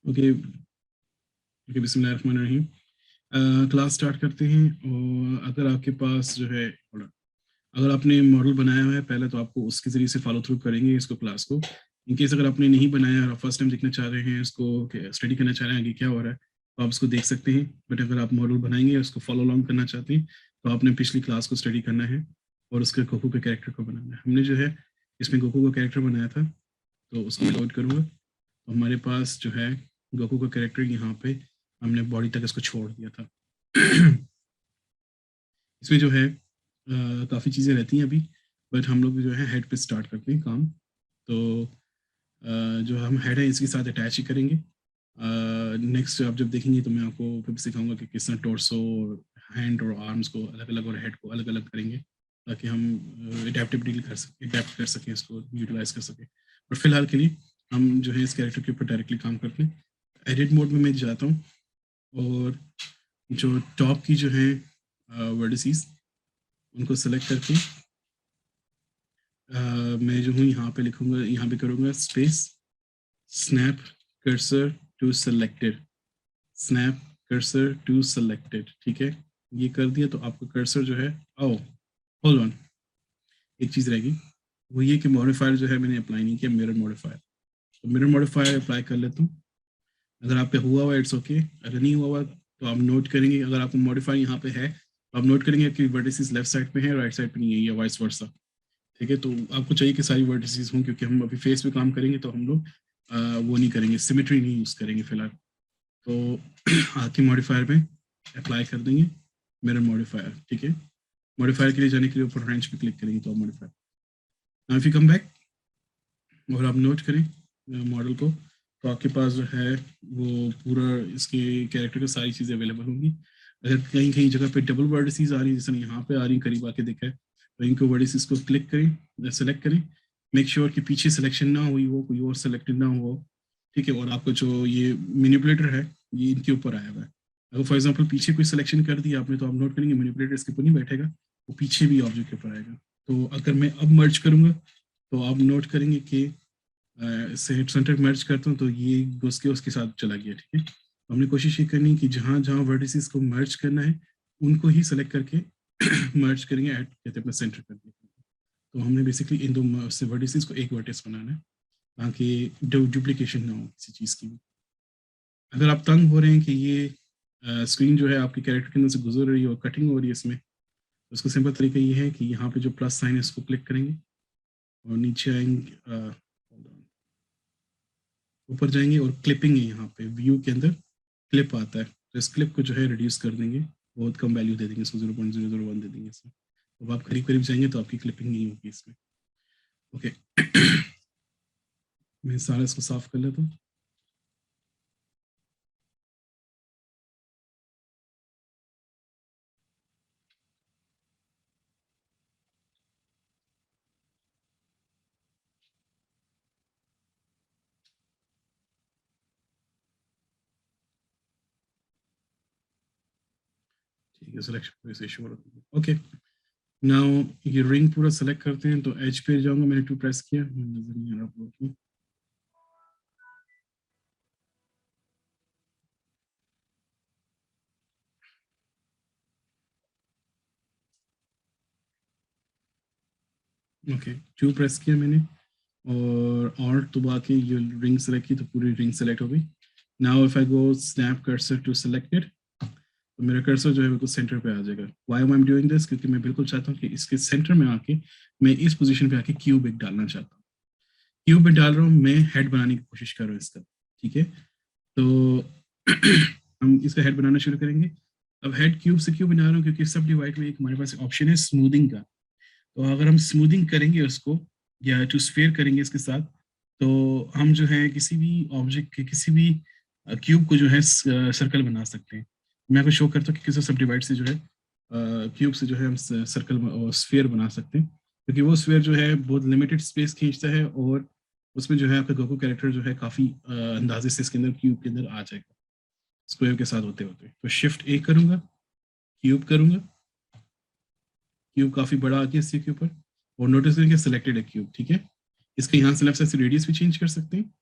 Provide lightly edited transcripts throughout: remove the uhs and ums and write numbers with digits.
Okay okay, बिस्मिल्लाहिर्रहमानिर्रहीम। Class start करते हैं। और अगर आपके पास जो है अगर आपने मॉडल बनाया हुआ है पहले, तो आपको उसके जरिए से फॉलो थ्रू करेंगे इसको, क्लास को। इन केस अगर आपने नहीं बनाया और फर्स्ट टाइम देखना चाह रहे हैं इसको, स्टडी करना चाह रहे हैं आगे क्या हो रहा है, तो आप उसको देख सकते हैं। बट अगर आप मॉडल बनाएंगे और उसको फॉलो अलॉन्ग करना चाहते हैं, तो आपने पिछली क्लास को स्टडी करना है और उसके गोकू के कैरेक्टर को बनाना है। हमने जो है इसमें गोकू का कैरेक्टर बनाया था, तो उसको लोड करूँगा। तो हमारे पास जो है गोकू का कैरेक्टर यहाँ पे हमने बॉडी तक इसको छोड़ दिया था। इसमें जो है काफ़ी चीज़ें रहती हैं अभी, बट हम लोग जो है हेड पे स्टार्ट करते हैं काम। तो जो हम हेड है इसके साथ अटैच ही करेंगे। नेक्स्ट आप जब देखेंगे तो मैं आपको फिर सिखाऊंगा कि किस तरह टोर्सो और हैंड और आर्म्स को अलग अलग और हेड को अलग अलग करेंगे, ताकि हम अडेप्ट कर सकें, इसको यूटिलाइज कर सकें। और फिलहाल के लिए हम जो है इस कैरेक्टर के ऊपर डायरेक्टली काम करते हैं। एडिट मोड में मैं जाता हूँ और जो टॉप की जो है वर्डिसेस उनको सेलेक्ट करके मैं जो हूँ यहाँ पे लिखूंगा, यहाँ पे करूँगा space snap cursor to selected, snap cursor to selected. ठीक है, ये कर दिया तो आपका कर्सर जो है, ओ होल्ड ऑन, एक चीज़ रहेगी, वो ये कि मॉडिफायर जो है मैंने अप्लाई नहीं किया, मिरर मॉडिफायर। तो मिरर मॉडिफायर अप्लाई कर लेता हूँ। अगर आप पे हुआ हुआ इट्स ओके, अगर नहीं हुआ हुआ तो आप नोट करेंगे। अगर आपको मॉडिफायर यहाँ पे है तो आप नोट करेंगे कि वर्टिसेस लेफ्ट साइड पे है, राइट साइड पे नहीं है, या वाइस वर्सा। ठीक है, तो आपको चाहिए कि सारी वर्टिसेस हों, क्योंकि हम अभी फेस पे काम करेंगे तो हम लोग वो नहीं करेंगे, सिमेट्री नहीं यूज़ करेंगे फिलहाल। तो आके मॉडिफायर में अप्लाई कर देंगे मिरर मॉडिफायर। ठीक है, मॉडिफायर के लिए जाने के लिए ऊपर रेंच पे क्लिक करेंगे तो आप modifier. Now if you come back और आप नोट करें मॉडल को, तो आपके पास जो है वो पूरा इसके कैरेक्टर की सारी चीज़ें अवेलेबल होंगी। अगर कहीं कहीं जगह पे डबल वर्डिसेस आ रही है, जैसे यहाँ पे आ रही, करीब आके देखा है, तो इनको वर्डिसेस को क्लिक करें, सेलेक्ट करें। मेक श्योर कि पीछे सिलेक्शन ना हुई हो, कोई और सेलेक्टेड ना हो। ठीक है, और आपका जो ये मैनिपुलेटर है ये इनके ऊपर आया हुआ है। अगर फॉर एग्जाम्पल पीछे कोई सिलेक्शन कर दिया आपने, तो आप नोट करेंगे मैनिपुलेटर इसके ऊपर नहीं बैठेगा, वो पीछे भी ऑब्जेक्ट के ऊपर आएगा। तो अगर मैं अब मर्ज करूंगा तो आप नोट करेंगे कि इससे हेड सेंटर मर्ज करता हूँ तो ये घुस के उसके साथ चला गया। ठीक है, तो हमने कोशिश ये करनी कि जहाँ जहाँ वर्टिसेस को मर्ज करना है उनको ही सेलेक्ट करके मर्ज करेंगे, ऐड कहते अपना सेंटर कर दिया। तो हमने बेसिकली इन दो से वर्टिसेस को एक वर्टिस बनाना है, ताकि डुप्लीकेशन ना हो किसी चीज़ की भी। अगर आप तंग हो रहे हैं कि ये स्क्रीन जो है आपके कैरेक्टर के अंदर से गुजर रही है और कटिंग हो रही है इसमें, तो उसका सिंपल तरीका ये है कि यहाँ पे जो प्लस साइन है इसको क्लिक करेंगे और नीचे आएंगे, ऊपर जाएंगे और क्लिपिंग है, यहाँ पे व्यू के अंदर क्लिप आता है, तो इस क्लिप को जो है रिड्यूस कर देंगे, बहुत कम वैल्यू दे देंगे इसको, 0.001 दे देंगे इसमें। तो आप करीब करीब जाएंगे तो आपकी क्लिपिंग नहीं होगी इसमें। ओके मैं सारा इसको साफ कर लेता हूँ। ठीक है, सिलेक्शन से इशू हो रहा है। ओके, नाउ ये रिंग पूरा सेलेक्ट करते हैं, तो एज पे जाऊंगा, मैंने 2 प्रेस किया, नजर नहीं आ रहा आप लोगों को। ओके, 2 प्रेस किया मैंने और दबा के ये रिंग सेलेक्ट की, तो पूरी रिंग सेलेक्ट हो गई। Now if I go snap cursor to selected, तो मेरा कर्सर जो है बिल्कुल सेंटर पे आ जाएगा। Why am I doing this, क्योंकि मैं बिल्कुल चाहता हूँ कि इसके सेंटर में आके मैं इस पोजीशन पे आके क्यूब एक डालना चाहता हूँ। क्यूब में डाल रहा हूँ, मैं हेड बनाने की कोशिश कर रहा हूँ इसका। ठीक है, तो हम इसका हेड बनाना शुरू करेंगे। अब हेड क्यूब से क्यों बना रहा हूँ, क्योंकि सब डिवाइड में एक हमारे पास ऑप्शन है स्मूथिंग का। तो अगर हम स्मूथिंग करेंगे उसको, या टू स्फीयर करेंगे इसके साथ, तो हम जो है किसी भी ऑब्जेक्ट के, किसी भी क्यूब को जो है सर्कल बना सकते हैं। मैं आपको शो करता हूँ कि किस सब डिवाइड से जो है क्यूब से जो है हम सर्कल और स्फीयर बना सकते हैं, क्योंकि वो स्फीयर जो है बहुत लिमिटेड स्पेस खींचता है, और उसमें जो है आपका गोकू कैरेक्टर जो है काफ़ी अंदाजे से इसके अंदर क्यूब के अंदर आ जाएगा स्क्वायर के साथ होते होते। तो शिफ्ट ए करूँगा, क्यूब करूँगा, क्यूब काफ़ी बड़ा आ गया इसके ऊपर, और नोटिस करेंगे सिलेक्टेड है क्यूब। ठीक है, इसके यहाँ से लेफ्ट साइड से रेडियस भी चेंज कर सकते हैं।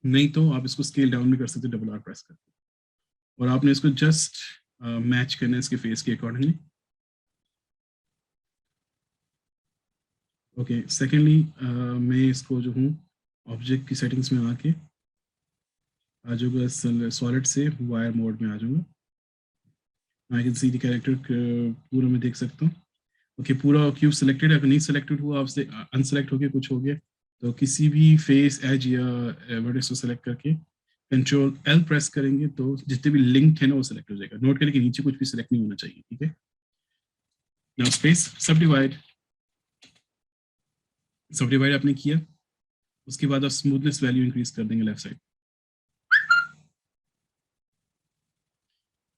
नहीं तो आप इसको स्केल डाउन भी कर सकते हो डबल आर प्रेस करके, और आपने इसको जस्ट मैच करना है इसके फेस के अकॉर्डिंगली। ओके, सेकेंडली मैं इसको जो हूँ ऑब्जेक्ट की सेटिंग्स में आके आ जाऊँगा, सॉलिड से वायर मोड में आ जाऊँगा। I can see the character पूरा मैं देख सकता हूँ। ओके, पूरा क्यूब सिलेक्टेड है। अगर नहीं सिलेक्टेड हुआ आपसे, अनसेलेक्ट हो गया, कुछ हो गया, तो किसी भी फेस एज या वर्टेक्स को सेलेक्ट करके कंट्रोल एल प्रेस करेंगे तो जितने भी लिंक है ना वो सिलेक्ट हो जाएगा। नोट करें कि नीचे कुछ भी सिलेक्ट नहीं होना चाहिए, ठीक है। नाउ स्पेस सब डिवाइड, सब डिवाइड आपने किया, उसके बाद आप स्मूथनेस वैल्यू इंक्रीज कर देंगे left side.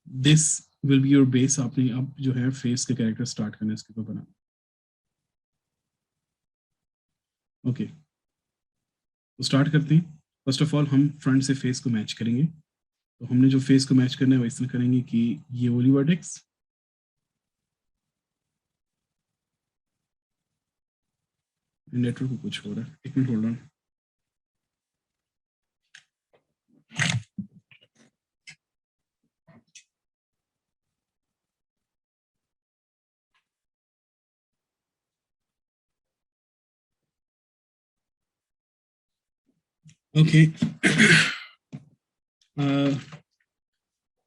This will be your base. आपने अब जो है फेस के कैरेक्टर स्टार्ट करना है इसके ऊपर बनाना। ओके, तो स्टार्ट करते हैं। फर्स्ट ऑफ ऑल हम फ्रंट से फेस को मैच करेंगे। तो हमने जो फेस को मैच करना है वो इस तरह करेंगे कि ये वाली वर्टेक्स, नेटवर्क को कुछ हो रहा है, एक मिनट होल्ड ऑन। ओके,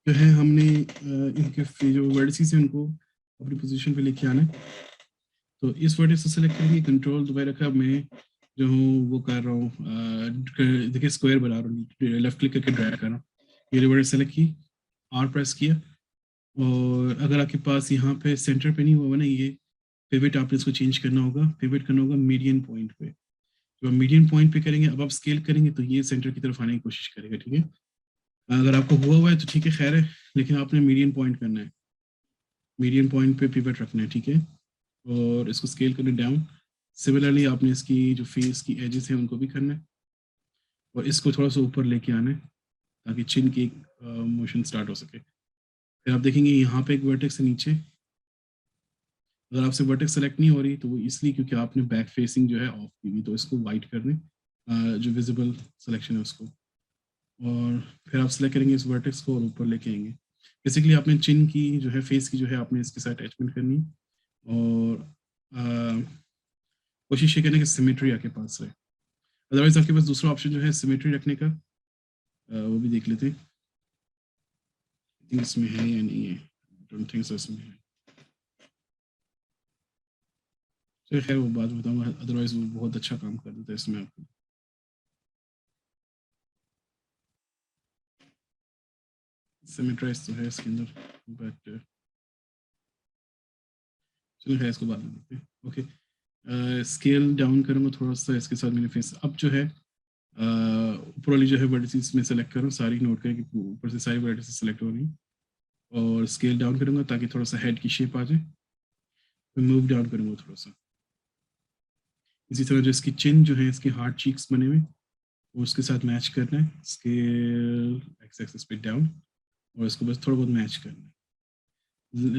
जो है हमने इनके जो वर्टिसेस हैं उनको अपनी पोजीशन पे लेके आना है। तो इस वर्टेक्स को सेलेक्ट करेंगे, कंट्रोल दबाए रखा, मैं जो हूँ वो कर रहा हूँ, देखिए स्क्वायर बना रहा हूँ, लेफ्ट क्लिक करके ड्रैग कर रहा हूँ। ये वर्टेक्स सेलेक्ट की, आर प्रेस किया, और अगर आपके पास यहाँ पे सेंटर पे नहीं हुआ ना ये पिवट, आपने इसको चेंज करना होगा, पिवट करना होगा मीडियन पॉइंट पे। जब आप मीडियन पॉइंट पे करेंगे, अब आप स्केल करेंगे तो ये सेंटर की तरफ आने की कोशिश करेगा, ठीक है। अगर आपको हुआ हुआ है तो ठीक है, खैर है, लेकिन आपने मीडियन पॉइंट करना है, मीडियन पॉइंट पे पिवट रखना है, ठीक है। और इसको स्केल करना डाउन। सिमिलरली आपने इसकी जो फेस की एजेस हैं उनको भी करना है, और इसको थोड़ा सा ऊपर लेके आना है ताकि चिन की मोशन स्टार्ट हो सके। फिर आप देखेंगे यहाँ पे एक वर्टेक्स है नीचे, अगर आपसे वर्टेक्स सेलेक्ट नहीं हो रही तो वो इसलिए क्योंकि आपने बैक फेसिंग जो है ऑफ की हुई, तो इसको वाइट कर दें, जो विजिबल सिलेक्शन है उसको, और फिर आप सेलेक्ट करेंगे इस वर्टेक्स को और ऊपर लेके आएंगे। बेसिकली आपने चिन की जो है, फेस की जो है, आपने इसके साथ अटैचमेंट करनी, और कोशिश ये करने की सिमेट्री आपके पास रहे। अदरवाइज आपके पास दूसरा ऑप्शन जो है सिमेट्री रखने का, वो भी देख लेते हैं। आई थिंक इसमें है या नहीं है, डोंट थिंक सो इसमें है। तो खैर वो बात बताऊंगा, अदरवाइज वो बहुत अच्छा काम कर देता है इसमें आपको। सिमेट्राइज तो है इसके अंदर, बट चलो खैर इसको बाद में देखते हैं। ओके, स्केल डाउन करूँगा थोड़ा सा, इसके साथ मैंने फेस अब जो है ऊपर वाली जो है वर्टिसेस में सेलेक्ट करूँ, सारी नोट करें कि ऊपर से सारी वर्टिसेस सेलेक्ट हो रही, और स्केल डाउन करूँगा ताकि थोड़ा सा हेड की शेप आ जाए। फिर मूव डाउन करूँगा थोड़ा सा, इसी तरह जो इसकी चिन जो है, इसके हार्ड चीक्स बने हुए, वो उसके साथ मैच करना है, स्केल एक्स एक्सिस पे डाउन, और इसको बस थोड़ा बहुत मैच करना है।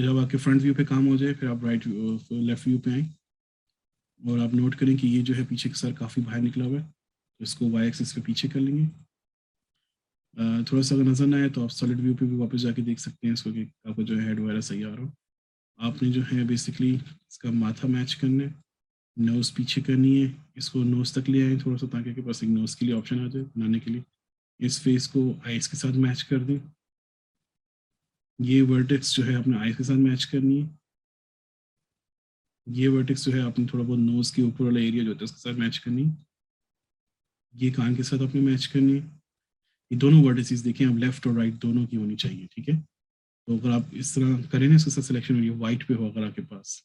जब आपके फ्रंट व्यू पे काम हो जाए, फिर आप राइट लेफ्ट व्यू पे आए, और आप नोट करें कि ये जो है पीछे का सर काफ़ी बाहर निकला हुआ है, तो इसको वाई एक्सिस पे पीछे कर लेंगे। थोड़ा सा अगर नजर ना आए तो आप सॉलिड व्यू पे भी वापस जाके देख सकते हैं इसको कि आपका जो है हेड वगैरह सही आ रहा हो। आपने जो है बेसिकली इसका माथा मैच करना है, नोज पीछे करनी है, इसको नोज तक ले आए थोड़ा सा ताकि आपके पास एक नोज के लिए ऑप्शन आ जाए बनाने के लिए। इस फेस को आइस के साथ मैच कर दें, ये वर्टेक्स जो है अपने आइस के साथ मैच करनी है, ये वर्टेक्स जो है आपने थोड़ा बहुत नोज के ऊपर वाला एरिया जो होता है उसके साथ मैच करनी है, ये कान के साथ आपने मैच करनी है। ये दोनों वर्टिसेस देखें, अब लेफ्ट और राइट दोनों की होनी चाहिए, ठीक है। तो अगर आप इस तरह करें ना, इसके साथ सिलेक्शन होगी वाइट पे हो अगर आपके पास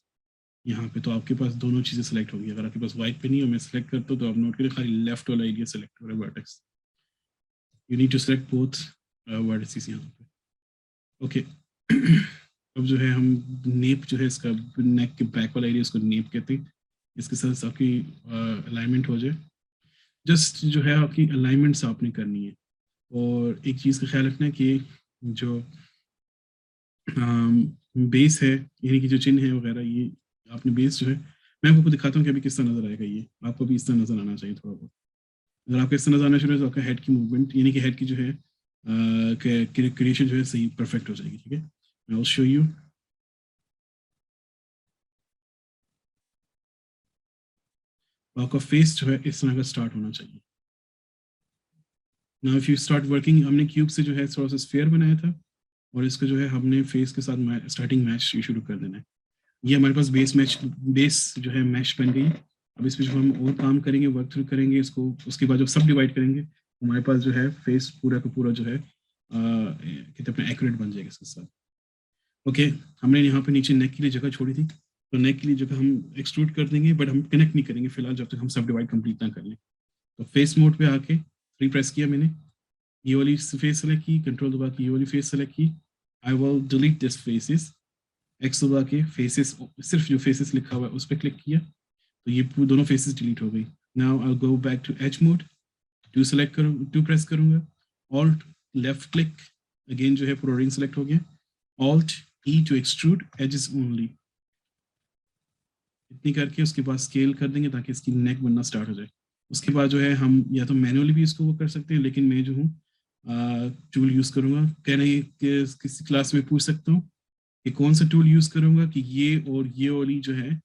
यहाँ पे, तो आपके पास दोनों चीज़ें सेलेक्ट होगी। अगर आपके पास वाइट पे नहीं हो, मैं सेलेक्ट करता हूँ, तो आप नोट करें खाली लेफ्ट वाला एरिया सेलेक्ट हो रहा है vertex. You need to select both vertices यहाँ पे। ओके, अब जो है हम नेप जो है इसका, नेक के बैक वाला एरिया, इसको नेप कहते हैं। इसके साथ आपकी अलाइनमेंट हो जाए, जस्ट जो है आपकी अलाइनमेंट्स आपने करनी है। और एक चीज़ का ख्याल रखना है कि जो बेस है, यानी कि जो चिन्ह है वगैरह, ये आपने बेस जो है, मैं आपको दिखाता हूँ कि अभी किस तरह नजर आएगा। ये आपको भी इस तरह नजर आना चाहिए थोड़ा बहुत। अगर आपको इस तरह नजर आना शुरू हो तो आपका हेड की मूवमेंट यानी कि हेड की जो है क्रिएशन जो है सही परफेक्ट हो जाएगी, ठीक है। I will show you. आपका फेस जो है इस तरह का स्टार्ट होना चाहिए। Now if you start working, हमने क्यूब से जो है थोड़ा सा स्फीयर बनाया था और इसको जो है हमने फेस के साथ स्टार्टिंग मैच शुरू कर देना है। ये हमारे पास बेस जो है मैश बन गई। अब इस पे जो हम और काम करेंगे, वर्क थ्रू करेंगे इसको, उसके बाद जब सब डिवाइड करेंगे हमारे पास जो है फेस पूरा का पूरा जो है कितने अपने एक्यूरेट बन जाएगा इसके साथ। ओके, हमने यहाँ पे नीचे नेक के लिए जगह छोड़ी थी, तो नेक के लिए जगह हम एक्सट्रूड कर देंगे, बट हम कनेक्ट नहीं करेंगे फिलहाल जब तक हम सब डिवाइड कंप्लीट ना कर लें। तो फेस मोड पे आके 3 प्रेस किया मैंने, ये वाली फेस सेलेक्ट की, कंट्रोल दबा के ये वाली फेस सेलेक्ट की। I will delete this faces, x दबा के फेसेस, सिर्फ जो फेसेस लिखा हुआ है उस पर क्लिक किया तो ये दोनों फेसेस डिलीट हो गई। Now I go back to edge mode, to select करूँ, टू प्रेस करूंगा, ऑल्ट लेफ्ट क्लिक, अगेन जो है पूरा रिंग सेलेक्ट हो गया, alt E to extrude edges only, इतनी करके उसके बाद स्केल कर देंगे ताकि इसकी नेक बनना स्टार्ट हो जाए। उसके बाद जो है हम या तो मैनुअली भी इसको वो कर सकते हैं, लेकिन मैं जो हूँ टूल यूज़ करूँगा। कह रहे हैं कि किसी क्लास में पूछ सकता हूँ कि कौन सा टूल यूज़ करूँगा कि ये और ये वाली जो है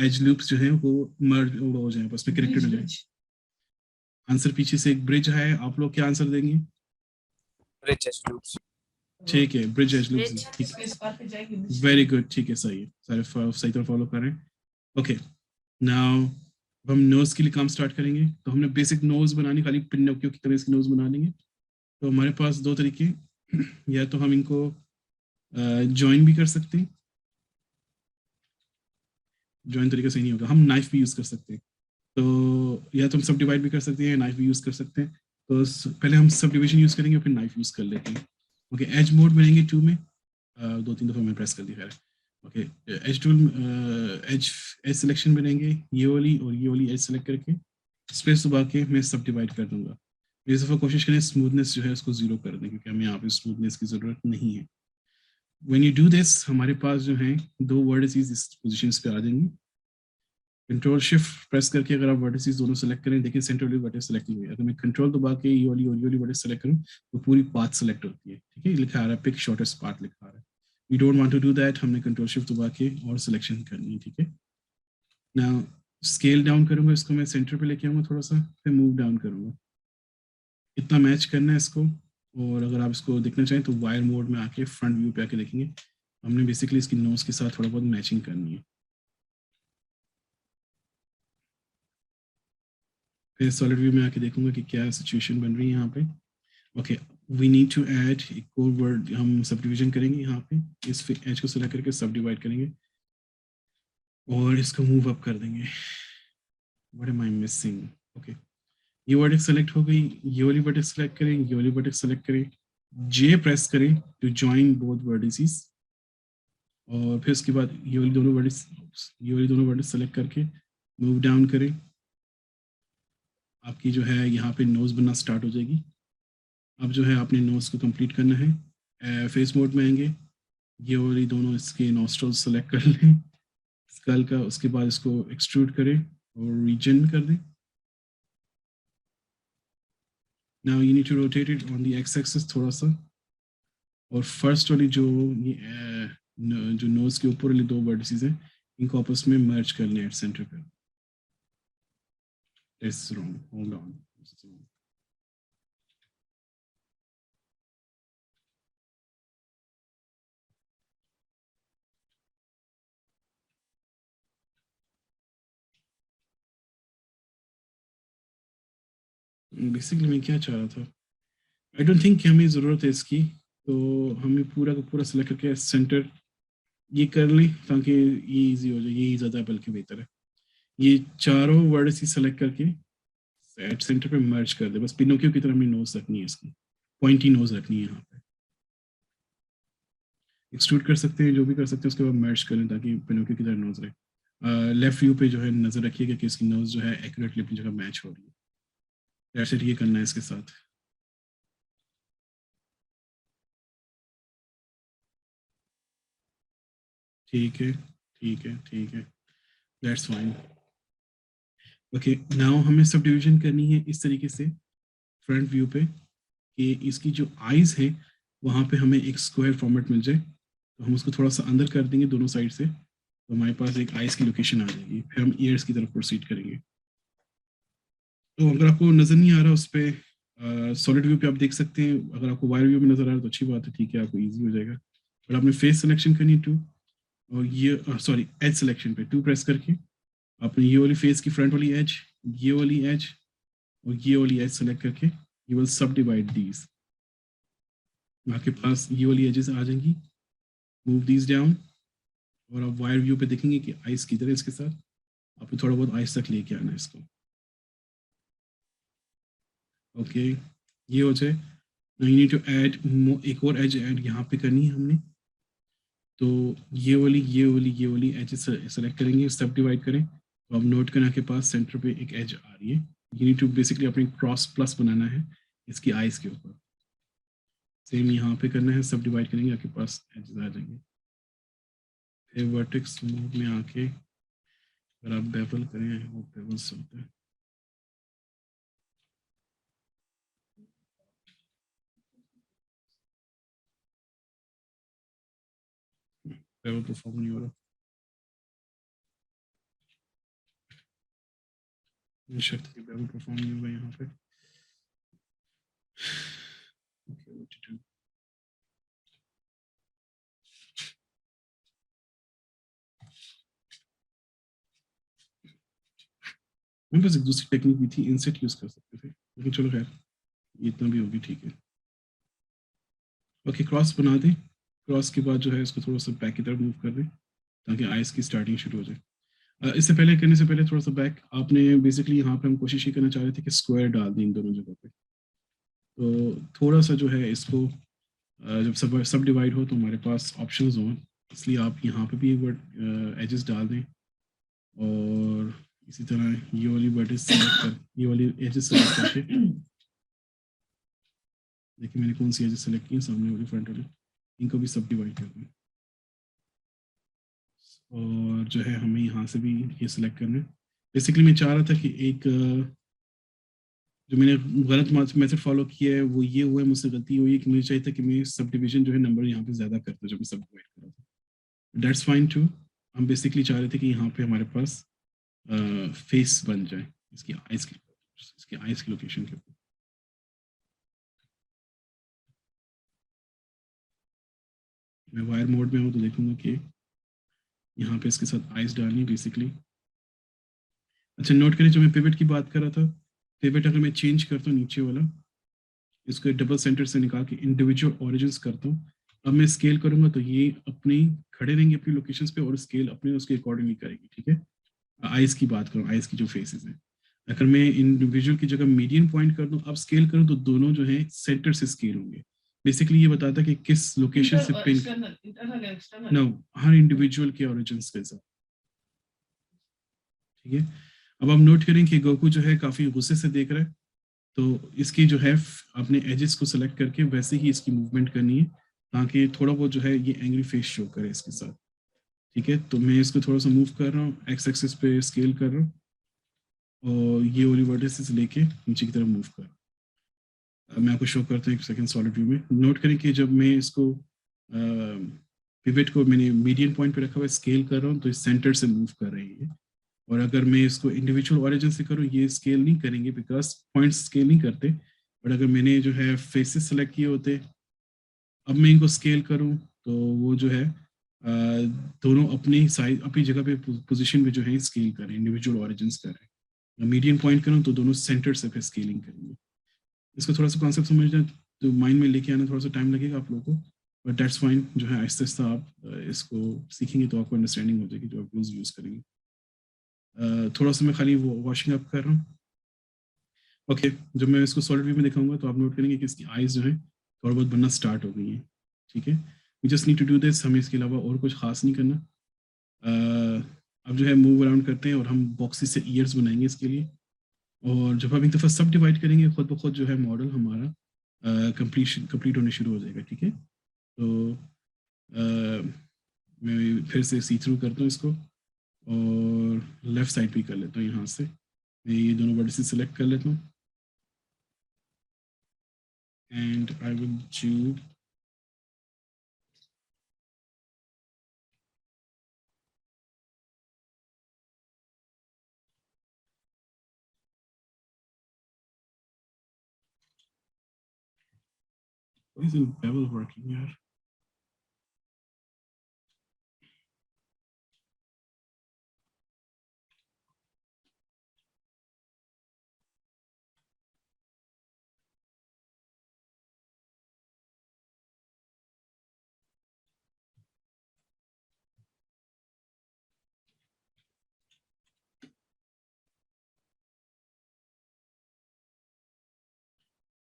एज लूप्स जो है वो मर्ज हो जाए, बस में कनेक्टेड हो जाए। आंसर पीछे से एक ब्रिज है, आप लोग क्या आंसर देंगे? Bridge edge loops. ठीक है, ब्रिज एज लूप्स, ठीक है, वेरी गुड, ठीक है, सही है, सारे सही तरह फॉलो करें। ओके, नाउ अब हम नोज के लिए काम स्टार्ट करेंगे। तो हमने बेसिक नोज बनानी, खाली पिनोकियो की तरह इसकी नोज बना लेंगे। तो हमारे पास दो तरीके, या तो हम इनको ज्वाइन भी कर सकते हैं, ज्वाइन तरीके से नहीं होगा, हम नाइफ भी यूज कर सकते हैं। तो या तो हम सब डिवाइड भी कर सकते हैं, नाइफ भी यूज कर सकते हैं। तो पहले हम सब डिविजन यूज करेंगे फिर नाइफ यूज कर लेते हैं। ओके, एज मोड में रहेंगे 2 में, 2-3 दफा मैं प्रेस कर दिया। Okay, edge tool, edge edge selection में रहेंगे, ये वाली और ये वाली एज सेलेक्ट करके स्पेस दबा के मैं सब डिवाइड कर दूंगा। इस दफा कोशिश करें स्मूथनेस जो है उसको 0 कर दें, क्योंकि हमें यहाँ पे स्मूथनेस की जरूरत नहीं है। व्हेन यू डू दिस हमारे पास जो है 2 वर्टिसेस इस पोजीशंस पे आ जाएंगी। कंट्रोल शिफ्ट प्रेस करके अगर आप वर्टिसेस दोनों सेलेक्ट करें, देखिए सेंटर वाली वर्टिस सेलेक्ट हुई है। अगर मैं कंट्रोल दबा के ये वाली और ये वाली वर्टिस सेलेक्ट करूं तो पूरी पाथ सेलेक्ट होती है, ठीक है, लिखा आ रहा है पिक शॉर्टेस्ट पाथ लिखा आ रहा है। We don't want to do that, हमने कंट्रोल शिफ्ट दबा के और सिलेक्शन करनी है, ठीक है। नाउ स्केल डाउन करूंगा, इसको मैं सेंटर पे लेके आऊंगा थोड़ा सा, फिर मूव डाउन करूंगा, इतना मैच करना है इसको। और अगर आप इसको देखना चाहें तो वायर मोड में आके फ्रंट व्यू पे आके देखेंगे, हमने बेसिकली इसकी नोज के साथ थोड़ा बहुत मैचिंग करनी है। फिर सॉलिड व्यू में आके देखूंगा कि क्या सिचुएशन बन रही है यहाँ पे। Okay, we need to add एक और वर्ड, हम सब डिविजन करेंगे यहाँ पे, इस एज को सेलेक्ट करके सब डिवाइड करेंगे और इसको मूव अप कर देंगे। What am I missing? Okay, ये वर्टेक्स सेलेक्ट हो गई, ये वाली वर्टेक्स सेलेक्ट करें, ये वाली वर्टेक्स सेलेक्ट करें, जे प्रेस करें टू जॉइन बोथ वर्टिसेस, और फिर उसके बाद ये वाली दोनों वर्टिस सेलेक्ट करके मूव डाउन करें। आपकी जो है यहाँ पे नोज बनना स्टार्ट हो जाएगी। अब जो है आपने नोज को कंप्लीट करना है। फेस मोड में आएंगे, ये वाली दोनों इसके नॉस्ट्रल्स सेलेक्ट कर लें स्कल का, उसके बाद इसको एक्सट्रूड करें और रीजन कर दें। Now you need to rotate it on the X axis थोड़ा सा, और फर्स्ट वाली जो जो नोज के ऊपर वाली 2 वर्टिसेस हैं इनको आपस में मर्ज कर लें एट सेंटर पे। It's wrong, hold on. Basically मैं क्या चाह रहा था, आई डोंट थिंक हमें ज़रूरत है इसकी, तो हमें पूरा का पूरा सेलेक्ट करके सेंटर ये कर लें ताकि ये इजी हो जाए, यही ज़्यादा बल्कि बेहतर है। ये चारों वर्ड ही सेलेक्ट करके एट सेंटर पे मर्ज कर दे, बस पिनोकियो की तरह हमें नोज रखनी है, इसकी पॉइंटी नोज रखनी है। यहाँ पे एक्सट्रूड कर सकते हैं, जो भी कर सकते हैं, उसके बाद मर्ज करें ताकि पिनोकियो की तरह नोज रहे। लेफ्ट व्यू पे जो है नजर रखिएगा कि इसकी नोज जो है एक्यूरेटली अपनी जगह मैच हो रही है। ऐसे ये करना है इसके साथ। ठीक है, ठीक है, ठीक है, दैट्स फाइन। ओके, नाउ हमें सब डिवीजन करनी है इस तरीके से फ्रंट व्यू पे कि इसकी जो आईज है वहाँ पे हमें एक स्क्वायर फॉर्मेट मिल जाए। तो हम उसको थोड़ा सा अंदर कर देंगे दोनों साइड से, तो हमारे पास एक आईज की लोकेशन आ जाएगी। फिर हम ईयर्स की तरफ प्रोसीड करेंगे। तो अगर आपको नज़र नहीं आ रहा उस पर सॉलिड व्यू पे आप देख सकते हैं। अगर आपको वायर व्यू में नज़र आ रहा है तो अच्छी बात है, ठीक है, आपको ईजी हो जाएगा। और आपने फेस सिलेक्शन करनी है 2, और ये सॉरी एज सिलेक्शन पे 2 प्रेस करके आपने ये वाली फेस की फ्रंट वाली एज, ये वाली एज और ये वाली एज सेलेक्ट करके यू विल सब डिवाइड दीज। आपके पास ये वाली एजेस आ जाएंगी। मूव दीज डाउन, और आप वायर व्यू पे देखेंगे कि आइस किधर है इसके साथ। आपको थोड़ा बहुत आइस तक लेके आना है इसको। ओके, ये हो जाए। यू नीड टू ऐड एक और एज ऐड यहाँ पे करनी है हमने। तो ये वाली एजेस सेलेक्ट करेंगे, सब डिवाइड करें। तो अब नोट करना के पास सेंटर पे एक एज आ रही है। यू नीड टू बेसिकली अपनी क्रॉस प्लस बनाना है इसकी आइस के ऊपर। सेम यहाँ पे करना है, सब डिवाइड करेंगे, आपके पास एजेस आ जाएंगे। फिर वर्टेक्स मोड में आके अगर आप बेवल करें, वो बेवल्स होते हैं। बेवल परफॉर्म नहीं हो रहा, मुझे शक है कि बेवल परफॉर्म नहीं होगा यहाँ पे। Okay, what to do? मेरे पास एक दूसरी टेक्निक भी थी, इंसेट यूज कर सकते थे, लेकिन चलो खैर ये इतना भी होगी, ठीक है। ओके, क्रॉस बना दें। क्रॉस के बाद जो है इसको थोड़ा सा बैक की तरफ मूव कर दें ताकि आइस की स्टार्टिंग शुरू हो जाए। इससे पहले करने से पहले थोड़ा सा बैक, आपने बेसिकली यहाँ पे हम कोशिश ये करना चाह रहे थे कि स्क्वायर डाल दें इन दोनों जगह पे। तो थोड़ा सा जो है इसको जब सब डिवाइड हो तो हमारे पास ऑप्शंस हों, इसलिए आप यहाँ पे भी एक बार एजेस डाल दें। और इसी तरह ये वाली वर्टेज सेलेक्ट कर, ये वाली एजेस सेलेक्ट करके देखिए मैंने कौन सी एजेस सेलेक्ट की है, सामने वाली फ्रंट वाली, इनको भी सब डिवाइड कर दें। और जो है हमें यहाँ से भी ये सिलेक्ट करना है। बेसिकली मैं चाह रहा था कि एक जो मैंने गलत मेथड फॉलो किया है वो ये हुआ है, मुझसे गलती हुई है कि मुझे चाहिए था कि मैं सब डिवीजन जो है नंबर यहाँ पे ज़्यादा करता जब मैं सब डिवाइड कर रहा था। That's fine too. हम बेसिकली चाह रहे थे कि यहाँ पे हमारे पास फेस बन जाए इसकी आइज की लोकेशन के ऊपर। मैं वायर मोड में हूँ तो देखूंगा कि यहाँ पे इसके साथ आइज डालनी बेसिकली। अच्छा, नोट करें जो मैं पिवट की बात कर रहा था, पिवट अगर मैं चेंज करता हूँ नीचे वाला, इसको डबल सेंटर से निकाल के इंडिविजुअल ओरिजिन्स करता हूँ। अब मैं स्केल करूंगा तो ये अपने खड़े रहेंगे अपनी लोकेशंस पे और स्केल अपने उसके अकॉर्डिंगली करेंगे, ठीक है। आइज की बात करूँ, आइज की जो फेसेस हैं, अगर मैं इंडिविजुअल की जगह मीडियन पॉइंट कर दूं, अब स्केल करूं तो दोनों जो है सेंटर से स्केल होंगे। बेसिकली ये बताता है कि किस लोकेशन से पिन, नो, हर इंडिविजुअल के ओरिजिन्स के साथ, ठीक है। अब आप नोट करें कि गोकू जो है काफी गुस्से से देख रहा है, तो इसकी जो है अपने एजेस को सिलेक्ट करके वैसे ही इसकी मूवमेंट करनी है ताकि थोड़ा बहुत जो है ये एंग्री फेस शो करे इसके साथ, ठीक है। तो मैं इसको थोड़ा सा मूव कर रहा हूँ, एक्स एक्सिस पे स्केल कर रहा हूँ और ये वाली वर्टिसेस लेके नीचे की तरफ मूव कर रहा हूँ। मैं आपको शो करता हूँ एक सेकंड सॉलिड व्यू में। नोट करें कि जब मैं इसको पिवट को मैंने मीडियन पॉइंट पे रखा हुआ है, स्केल कर रहा हूँ तो इस सेंटर से मूव कर रही है। और अगर मैं इसको इंडिविजुअल ओरिजिन से करूँ ये स्केल नहीं करेंगे बिकॉज पॉइंट्स स्केल नहीं करते। बट अगर मैंने जो है फेसेस सेलेक्ट किए होते, अब मैं इनको स्केल करूं तो वो जो है दोनों अपनी साइज अपनी जगह पे पोजीशन में जो है स्केल करें, इंडिविजुअल ओरिजिन्स करें। मीडियन पॉइंट करूं तो दोनों सेंटर से फिर स्केलिंग करेंगे। इसको थोड़ा सा कॉन्सेप्ट समझना तो माइंड में लेके आना थोड़ा सा टाइम लगेगा आप लोगों को, बट दैट्स फाइन। जो है आहिस्ता आहिस्ता आप इसको सीखेंगे तो आपको अंडरस्टैंडिंग हो जाएगी जो आप रूल्स यूज़ करेंगे। थोड़ा सा मैं खाली वॉशिंग अप कर रहा हूँ। ओके, जब मैं इसको सॉलिड व्यू में दिखाऊंगा तो आप नोट करेंगे कि इसकी आईज जो है थोड़ा बहुत बनना स्टार्ट हो गई है, ठीक है। We just need to do this, हमें इसके अलावा और कुछ खास नहीं करना। अब जो है मूव अराउंड करते हैं और हम बॉक्सेस से ईयर्स बनाएंगे इसके लिए। और जब हम एक दफ़ा सब डिवाइड करेंगे खुद ब खुद जो है मॉडल हमारा कंप्लीट होने शुरू हो जाएगा, ठीक है। तो मैं फिर से सी थ्रू करता हूँ इसको और लेफ्ट साइड भी कर लेता हूँ यहाँ से। मैं ये दोनों वर्टिसेस सेलेक्ट कर लेता हूँ and I will do why isn't bevel working यार?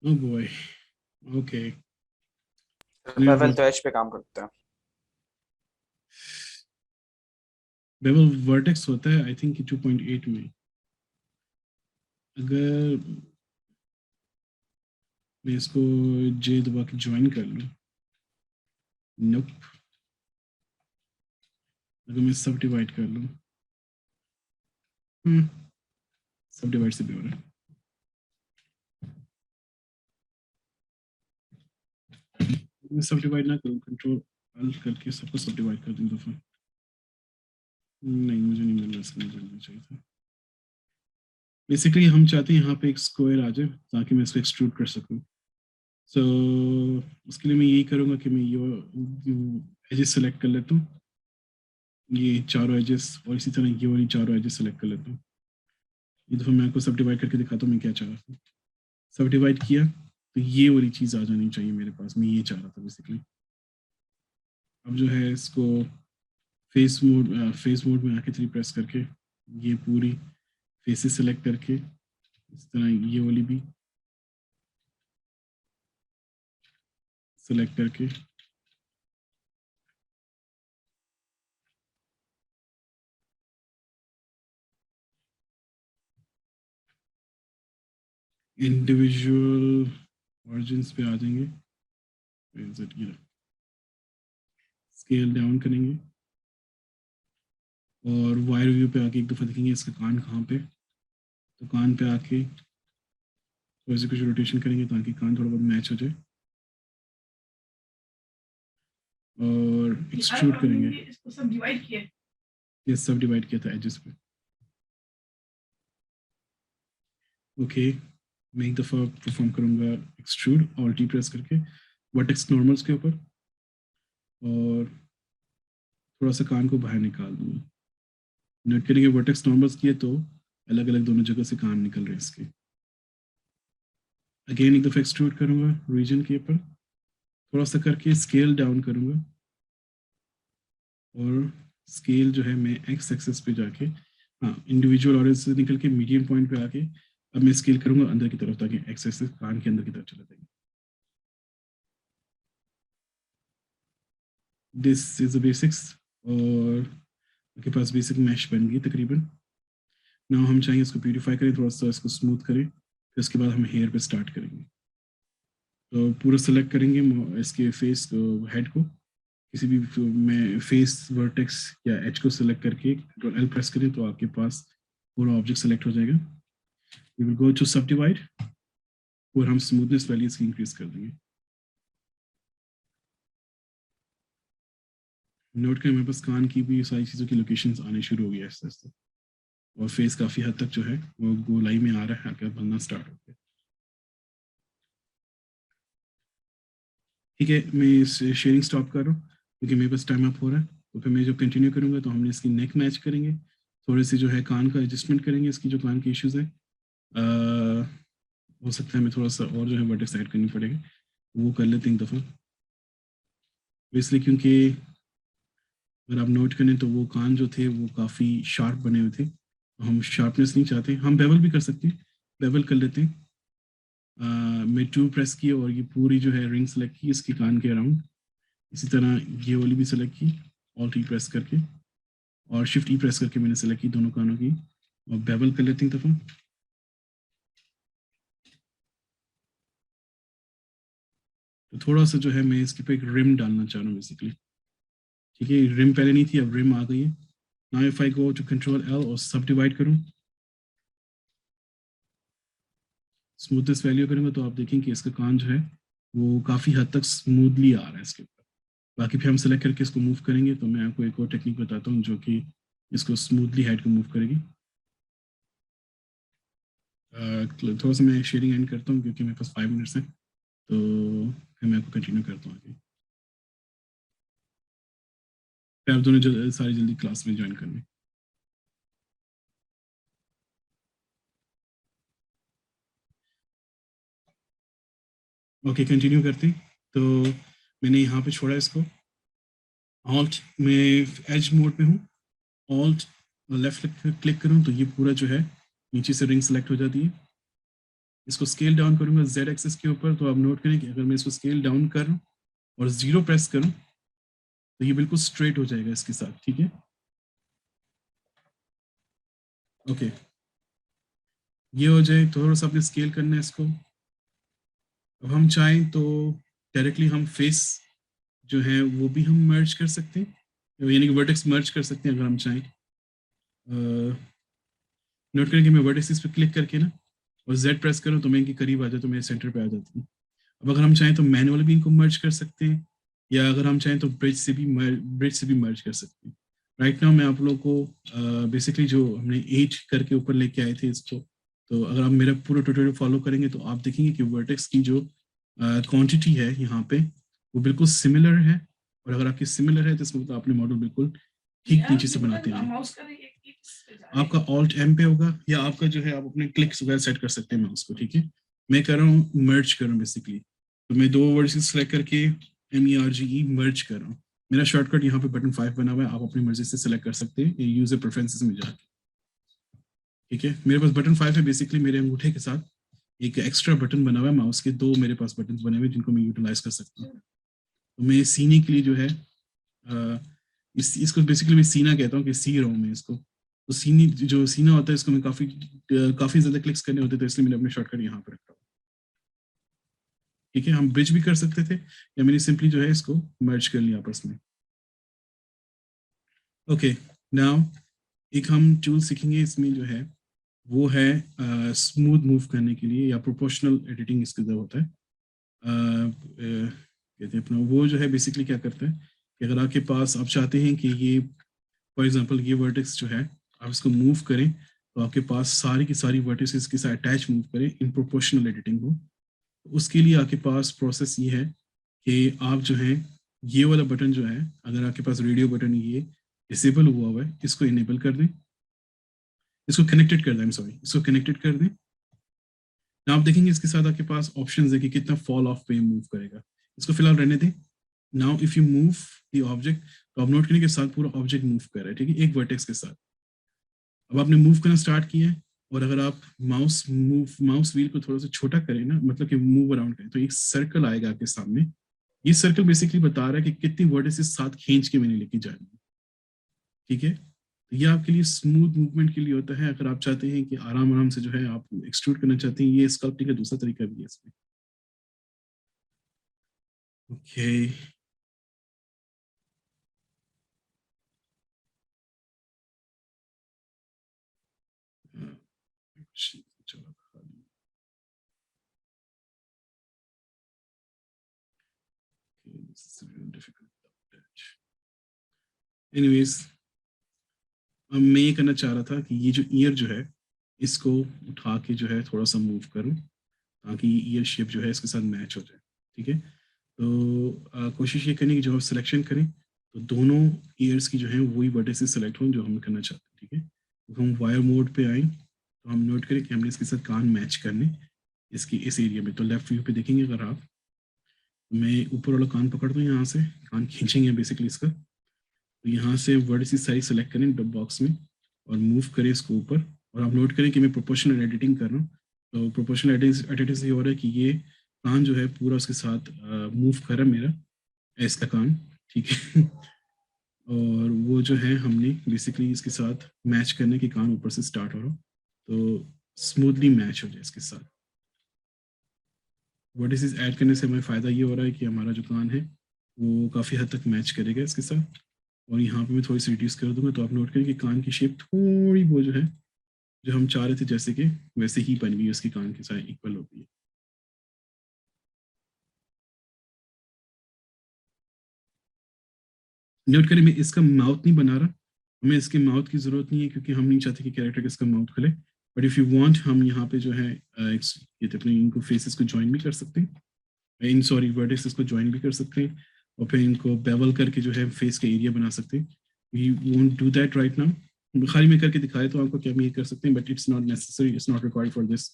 Oh boy. Okay. बेवल तो एज पे काम करते हैं. बेवल वर्टेक्स होता है आई थिंक 2.8 में. अगर मैं इसको जे दबा के ज्वाइन कर लूँ, नोप. अगर मैं सब डिवाइड कर लूँ, सब डिवाइड से भी हो रहा है. मैं सब डिवाइड ना करूँ, कंट्रोल अल्ट करके सबको सब डिवाइड कर दूँ दफा. नहीं, मुझे नहीं मिल रहा, इसका मुझे मिलना चाहिए था. बेसिकली हम चाहते हैं यहाँ पे एक स्क्वायर आ जाए ताकि मैं इसको एक्सट्रूड कर सकूँ. सो उसके लिए मैं यही करूँगा कि मैं ये एजेस सेलेक्ट कर लेता हूँ, ये चारों एजेस, और इसी तरह ये वाली चारों एजेस सेलेक्ट कर लेता हूँ. ये दफा मैं आपको सब डिवाइड करके दिखाता हूँ मैं क्या चाह रहा था. सब डिवाइड किया तो ये वाली चीज़ आ जानी चाहिए मेरे पास. मैं ये चाह रहा था बेसिकली. अब जो है इसको फेस मोड में आके 3 प्रेस करके ये पूरी फेसेस सेलेक्ट करके इस तरह ये वाली भी सेलेक्ट करके इंडिविजुअल ऑरिजिन्स पे आ जाएंगे. स्केल डाउन करेंगे और वायर व्यू पे आके एक दफ़ा देखेंगे इसका कान कहाँ पे. तो कान पे आके थोड़ी सी कुछ रोटेशन करेंगे ताकि कान थोड़ा बहुत मैच हो जाए और एक्सट्रूड करेंगे. इसको सब डिवाइड किया. ये सब डिवाइड किया था एजेस पे. ओके, मैं एक दफ़ा परफॉर्म करूँगा एक्सट्रूड ऑल्ट टी प्रेस करके वर्टेक्स नॉर्मल्स के ऊपर और थोड़ा सा कान को बाहर निकाल दूँगा. नोट करेंगे वर्टेक्स नॉर्मल्स किए तो अलग अलग दोनों जगह से कान निकल रहे हैं इसके. अगेन एक दफ़ा एक्सट्रूड करूँगा रीजन के ऊपर, थोड़ा सा करके स्केल डाउन करूँगा और स्केल जो है मैं एक्स एक्सेस पे जाके, हाँ, इंडिविजुअल ऑरेंज से निकल के मीडियम पॉइंट पे आके अब मैं स्केल करूँगा अंदर की तरफ ताकि एक्स एक्सेस कान के अंदर की तरफ चला जाएगा. दिस इज द बेसिक्स और आपके पास बेसिक मैश बन गई तकरीबन. नाउ हम चाहेंगे इसको ब्यूटीफाई करें, थोड़ा सा इसको स्मूथ करें, फिर उसके बाद हम हेयर पे स्टार्ट करेंगे. तो पूरा सेलेक्ट करेंगे इसके फेस को, हेड को, किसी भी में फेस वर्टेक्स या एच को सेलेक्ट करके कंट्रोल एल प्रेस करें तो आपके पास पूरा ऑब्जेक्ट सेलेक्ट हो जाएगा. वी विल गो टू सब डिवाइड और हम स्मूथनेस वैल्यू इसकी इंक्रीज कर देंगे. नोट करें मेरे पास कान की भी सारी चीज़ों की लोकेशंस आने शुरू हो गई आस्ते आस्ते और फेस काफ़ी हद तक जो है वो गोलाई में आ रहा है, आकर बनना स्टार्ट हो गया. ठीक है, मैं इस शेयरिंग स्टॉप कर रहा हूँ क्योंकि मेरे पास टाइम अप हो रहा है. तो फिर मैं जब कंटिन्यू करूँगा तो हमने इसकी नेक मैच करेंगे, थोड़े से जो है कान का एडजस्टमेंट करेंगे, इसकी जो कान की इश्यूज़ है. हो सकता है हमें थोड़ा सा और जो है वर्टेक्स ऐड करनी पड़ेगी, वो कर लेते हैं एक दफ़ा. इसलिए क्योंकि अगर आप नोट करें तो वो कान जो थे वो काफ़ी शार्प बने हुए थे, तो हम शार्पनेस नहीं चाहते. हम बेवल भी कर सकते हैं, बेवल कर लेते हैं. मैं 2 प्रेस की और ये पूरी जो है रिंग सेलेक्ट की इसके कान के अराउंड. इसी तरह ये वाली भी सेलेक्ट की ऑल्ट ई प्रेस करके और शिफ्ट ई प्रेस करके मैंने सेलेक्ट की दोनों कानों की और बेवल कर लेते हैं दफ़ा. तो थोड़ा सा जो है मैं इसके पे एक रिम डालना चाह रहा हूँ बेसिकली. ठीक है, रिम पहले नहीं थी, अब रिम आ गई है. Now if I go to control L और सब डिवाइड करूँ स्मूथनेस वैल्यू करूँगा तो आप देखेंगे कि इसका कान जो है वो काफ़ी हद तक स्मूथली आ रहा है इसके ऊपर। बाकी फिर हम सेलेक्ट करके इसको मूव करेंगे तो मैं आपको एक और टेक्निक बताता हूँ जो कि इसको स्मूथली हेड को मूव करेगी। थोड़ा सा मैं शेयरिंग एंड करता हूँ क्योंकि मेरे पास 5 मिनट्स हैं, तो फिर मैं आपको कंटिन्यू करता हूँ आगे। फिर आप दोनों सारी जल्दी क्लास में ज्वाइन करने। ओके, कंटिन्यू करते हैं। तो मैंने यहाँ पे छोड़ा इसको, ऑल्ट में एज मोड में हूँ, ऑल्ट लेफ्ट क्लिक करूँ तो ये पूरा जो है नीचे से रिंग सेलेक्ट हो जाती है। इसको स्केल डाउन करूँगा जेड एक्सिस के ऊपर, तो आप नोट करें कि अगर मैं इसको स्केल डाउन करूँ और 0 प्रेस करूँ तो ये बिल्कुल स्ट्रेट हो जाएगा इसके साथ, ठीक है। ओके, ये हो जाए, थोड़ा सा अपने स्केल करना है इसको। अब हम चाहें तो डायरेक्टली हम फेस जो है वो भी हम मर्ज कर सकते हैं, यानी कि वर्टेक्स मर्ज कर सकते हैं अगर हम चाहें। नोट करें कि मैं वर्टेक्स पे क्लिक करके ना और Z प्रेस करूँ तो मैं इनके करीब आ जाए तो मेरे सेंटर पे आ जाती है। अब अगर हम चाहें तो मैनुअली भी इनको मर्ज कर सकते हैं, या अगर हम चाहें तो ब्रिज से भी मर्ज कर सकते हैं। राइट नाउ मैं आप लोगों को बेसिकली जो हमने 8 करके ऊपर लेके आए थे इसको, तो अगर आप मेरा पूरा ट्यूटोरियल फॉलो करेंगे तो आप देखेंगे कि वर्टेक्स की जो क्वांटिटी है यहाँ पे वो बिल्कुल सिमिलर है, और अगर आपकी सिमिलर है तो इसका मतलब आपने मॉडल बिल्कुल ठीक नीचे से बनाते हैं। आपका ऑल्ट एम पे होगा, या आपका जो है आप अपने क्लिक्स वगैरह सेट कर सकते हैं माउस को, ठीक है। मैं कर रहा हूँ मर्ज कर रहा हूँ बेसिकली, तो मैं 2 वर्ड्स सेलेक्ट करके MERGE मर्ज कर रहा हूँ। मेरा शॉर्टकट यहाँ पे बटन 5 बना हुआ है, आप अपनी मर्जी से सेलेक्ट कर सकते हैं यूजर प्रेफरेंसेस में जाके, ठीक है। मेरे पास बटन 5 है, बेसिकली मेरे अंगूठे के साथ एक एक्स्ट्रा बटन बना हुआ है माउस के, 2 मेरे पास बटन बने हुए जिनको मैं यूटिलाइज कर सकता हूँ। तो मैं सीने के लिए जो है इसको बेसिकली मैं सीना कहता हूँ कि सी रहा हूँ मैं इसको। तो सीनी जो सीना होता है इसको मैं काफी ज्यादा क्लिक्स करने होते, तो इसलिए मैंने अपने शॉर्टकट यहाँ पर रखा, ठीक है। हम ब्रिज भी कर सकते थे, या मैंने सिंपली जो है इसको मर्ज कर लिया आपस में। ओके, नाउ एक हम टूल सीखेंगे इसमें जो है वो है स्मूथ मूव करने के लिए, या प्रोपोर्शनल एडिटिंग इसके अंदर होता है। कहते हैं अपना वो जो है बेसिकली क्या करता है कि अगर आपके पास आप चाहते हैं कि ये फॉर एग्जांपल ये वर्टेक्स जो है आप इसको मूव करें तो आपके पास सारी की सारी वर्टिसेस के साथ अटैच मूव करें इन प्रोपोर्शनल एडिटिंग हो, तो उसके लिए आपके पास प्रोसेस ये है कि आप जो है ये वाला बटन जो है, अगर आपके पास रेडियो बटन ये डिसेबल हुआ है इसको इनेबल कर दें, इसको कनेक्टेड कर दें, सॉरी इसको कनेक्टेड कर दें। आप देखेंगे इसके साथ आपके पास ऑप्शंस है कि कितना फॉल ऑफ पे मूव करेगा, इसको फिलहाल रहने दें। Now if you move the object, तो आप नोट करने के साथ पूरा ऑब्जेक्ट मूव कर रहा है, ठीक है, एक वर्टेक्स के साथ। अब आपने मूव करना स्टार्ट किया है, और अगर आप माउस व्हील को थोड़ा सा छोटा करें ना, मतलब कि मूव अराउंड करें, तो एक सर्कल आएगा आपके सामने। ये सर्कल बेसिकली बता रहा है कि कितनी वर्टिसेस साथ खींच के मैंने लेके जानी है, ठीक है। तो ये आपके लिए स्मूथ मूवमेंट के लिए होता है। अगर आप चाहते हैं कि आराम आराम से जो है आप एक्सट्रूड करना चाहते हैं, ये स्कल्पटिंग का दूसरा तरीका भी है इसमें। ओके, चलो एनीवेज, अब मैं ये करना चाह रहा था कि ये जो ईयर जो है इसको उठा के जो है थोड़ा सा मूव करूं ताकि ईयर शेप जो है इसके साथ मैच हो जाए, ठीक है। तो कोशिश ये करनी कि जब आप सिलेक्शन करें तो दोनों ईयर्स की जो है वही वर्टिसेस सेलेक्ट हों जो हम करना चाहते हैं, ठीक है। तो हम वायर मोड पे आए तो हम नोट करें कि हमने इसके साथ कान मैच करने इसकी इस एरिया में। तो लेफ्ट व्यू पे देखेंगे अगर आप, मैं ऊपर वाला कान पकड़ता हूँ, यहाँ से कान खींचेंगे बेसिकली इसका, तो यहाँ से वर्टिसेस सारी सेलेक्ट करें डब बॉक्स में और मूव करें इसको ऊपर। और आप नोट करें कि मैं प्रोपोर्शनल एडिटिंग कर रहा हूँ, तो प्रोपोर्शनल एडिटिंग से ये हो रहा है कि ये कान जो है पूरा उसके साथ मूव कर रहा है मेरा इसका कान, ठीक है। और वो जो है हमने बेसिकली इसके साथ मैच करने के कान ऊपर से स्टार्ट हो रहा हो तो स्मूथली मैच हो जाए इसके साथ। वर्टिसेस ऐड करने से हमें फ़ायदा ये हो रहा है कि हमारा जो कान है वो काफ़ी हद तक मैच करेगा इसके साथ। और यहाँ पे मैं थोड़ी सी रिड्यूस कर दूंगा, तो आप नोट करें कि कान की शेप थोड़ी वो जो है जो हम चाह रहे थे जैसे कि वैसे ही बन गई, उसके कान के साथ इक्वल होती है। नोट करें, मैं इसका माउथ नहीं बना रहा, हमें इसके माउथ की जरूरत नहीं है क्योंकि हम नहीं चाहते कि कैरेक्टर का इसका माउथ खुले। बट इफ यू वांट, हम यहाँ पे जो है ये अपने इनको फेसेस को ज्वाइन भी कर सकते हैं, इन सॉरी वर्टिसेस को ज्वाइन भी कर सकते हैं, और फिर इनको बेवल करके जो है फेस का एरिया बना सकते हैं। We won't do that right now. खाली मैं करके दिखाया तो आपको क्या हम ये कर सकते हैं, but it's not necessary, it's not required for this,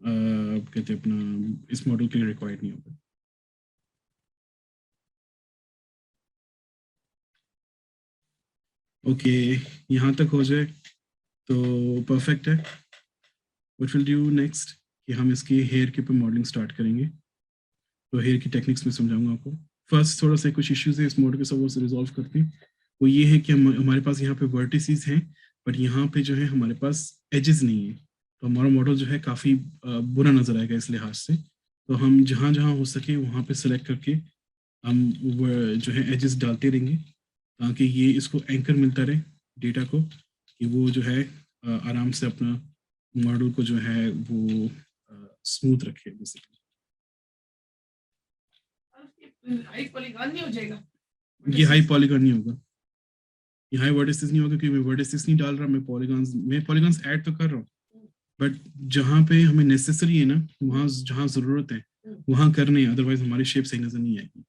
कहते हैं अपना इस मॉडल के लिए रिक्वायर्ड नहीं होगा। ओके, यहाँ तक हो जाए तो परफेक्ट है। व्हाट विल डू नेक्स्ट कि हम इसकी हेयर के ऊपर मॉडलिंग स्टार्ट करेंगे। तो हेयर की टेक्निक्स में समझाऊंगा आपको। फर्स्ट थोड़ा सा कुछ इश्यूज है इस मॉडल के, सब वो रिजॉल्व करते हैं। वो ये है कि हमारे पास यहाँ पे वर्टिसेस हैं, बट यहाँ पे जो है हमारे पास एजेस नहीं है, तो हमारा मॉडल जो है काफ़ी बुरा नजर आएगा इस लिहाज से। तो हम जहाँ जहाँ हो सके वहाँ पे सेलेक्ट करके हम जो है एजेस डालते रहेंगे, ताकि ये इसको एंकर मिलता रहे डेटा को, कि वो जो है आराम से अपना मॉडल को जो है वो स्मूथ रखे बेसिकली। हाई पॉलीगॉन नहीं हो जाएगा? ये हाई पॉलीगॉन नहीं होगा, ये हाई वर्टिसेस नहीं होगा, क्योंकि मैं वर्टिसेस नहीं डाल रहा, मैं पॉलीगॉन्स ऐड तो कर रहा हूँ, बट जहाँ पे हमें नेसेसरी है ना, वहाँ जहाँ जरूरत है वहाँ करने, अदरवाइज हमारी शेप सही नजर नहीं आएगी।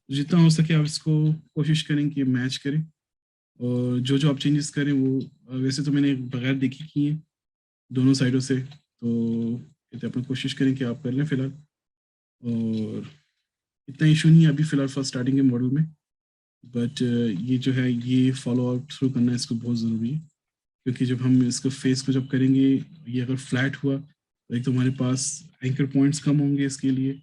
जितना हो सके आप इसको कोशिश करें कि मैच करें, और जो जो आप चेंजेस करें वो वैसे तो मैंने बगैर देखी की है दोनों साइडों से, तो कहते अपना कोशिश करें कि आप कर लें फिलहाल। और इतना इशू नहीं है अभी फिलहाल फर्स्ट स्टार्टिंग के मॉडल में, बट ये जो है ये फॉलो आउट थ्रू करना इसको बहुत ज़रूरी है, क्योंकि जब हम इसको फेस को जब करेंगे, ये अगर फ्लैट हुआ तो एक तो हमारे पास एंकर पॉइंट्स कम होंगे इसके लिए,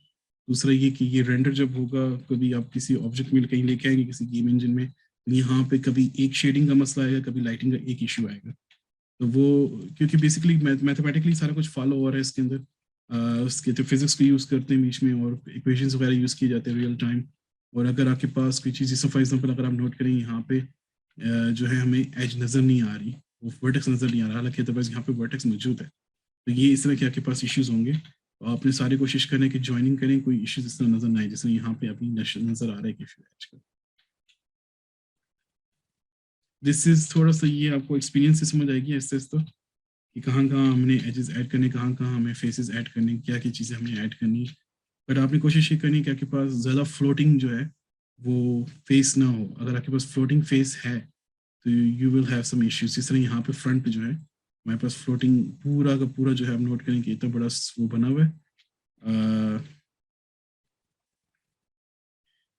दूसरा ये कि ये रेंडर जब होगा, कभी आप किसी ऑब्जेक्ट में कहीं लेके आएंगे किसी गेम इंजन में, यहाँ पे कभी एक शेडिंग का मसला आएगा, कभी लाइटिंग का एक इशू आएगा। तो वो क्योंकि बेसिकली मैथमेटिकली सारा कुछ फॉलो हो रहा है इसके अंदर, उसके तो फिजिक्स को यूज़ करते हैं बीच में, और इक्वेशंस वगैरह यूज़ किए जाते हैं रियल टाइम। और अगर आपके पास कोई चीज़, जैसे फॉर एग्जांपल अगर आप नोट करें यहाँ पे जो है हमें एज नज़र नहीं आ रही, वो वर्टेक्स नज़र नहीं आ रहा, हालांकि अदरवाइज यहाँ पे वर्टेक्स मौजूद है। तो ये इस तरह के आपके पास इश्यूज होंगे, तो आपने सारी कोशिश करने की ज्वाइनिंग करें, कोई इश्यूज इस तरह नजर ना आए, जैसे यहाँ पे अभी नजर आ रहा है कि इशू है। दिस इज थोड़ा सा ये आपको एक्सपीरियंस से समझ आएगी ऐसे तो, कि कहाँ कहाँ हमने एजेस ऐड करने, कहाँ कहाँ हमें फेसेस ऐड करने, क्या क्या चीज़ें हमें ऐड करनी है। बट आपने कोशिश ये करनी है कि आपके पास ज़्यादा फ्लोटिंग जो है वो फेस ना हो। अगर आपके पास फ्लोटिंग फेस है तो you will have some issues. इस तरह यहाँ पे फ्रंट पे जो है हमारे पास फ्लोटिंग पूरा का पूरा जो है आप नोट करें कि इतना बड़ा वो बना हुआ है,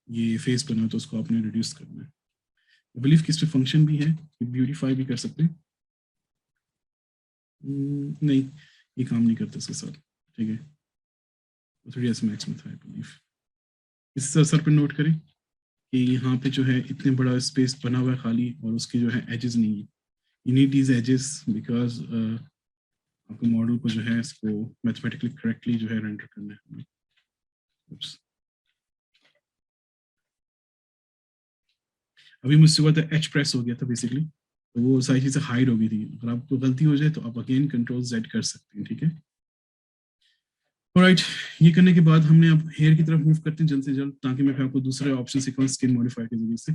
ये फेस बना है, तो उसको आपने रिड्यूस करना है। आई बिलीव कि इस पे फंक्शन भी है, ब्यूटीफाई भी कर सकते हैं। नहीं, ये काम नहीं करता इसके साथ, ठीक है, थोड़ी एस मैक्स में था आई बिलीव। इस सर पे नोट करें कि यहाँ पे जो है इतने बड़ा स्पेस बना हुआ है खाली, और उसके जो है एजेस नहीं है। You need these edges because आपको मॉडल को जो है इसको मैथमेटिकली करेक्टली जो है रेंडर करना है हमें। अभी मुझसे हुआ था एच प्रेस हो गया था बेसिकली, तो वो सारी चीज़ें हाइड हो गई थी। अगर आपको गलती हो जाए तो आप अगेन कंट्रोल जेड कर सकते हैं, ठीक है। ऑलराइट, ये करने के बाद हमने अब हेयर की तरफ मूव करते हैं जल्द से जल्द, ताकि मैं फिर आपको दूसरे ऑप्शन सिखाऊं स्किन मॉडिफायर के जरिए से।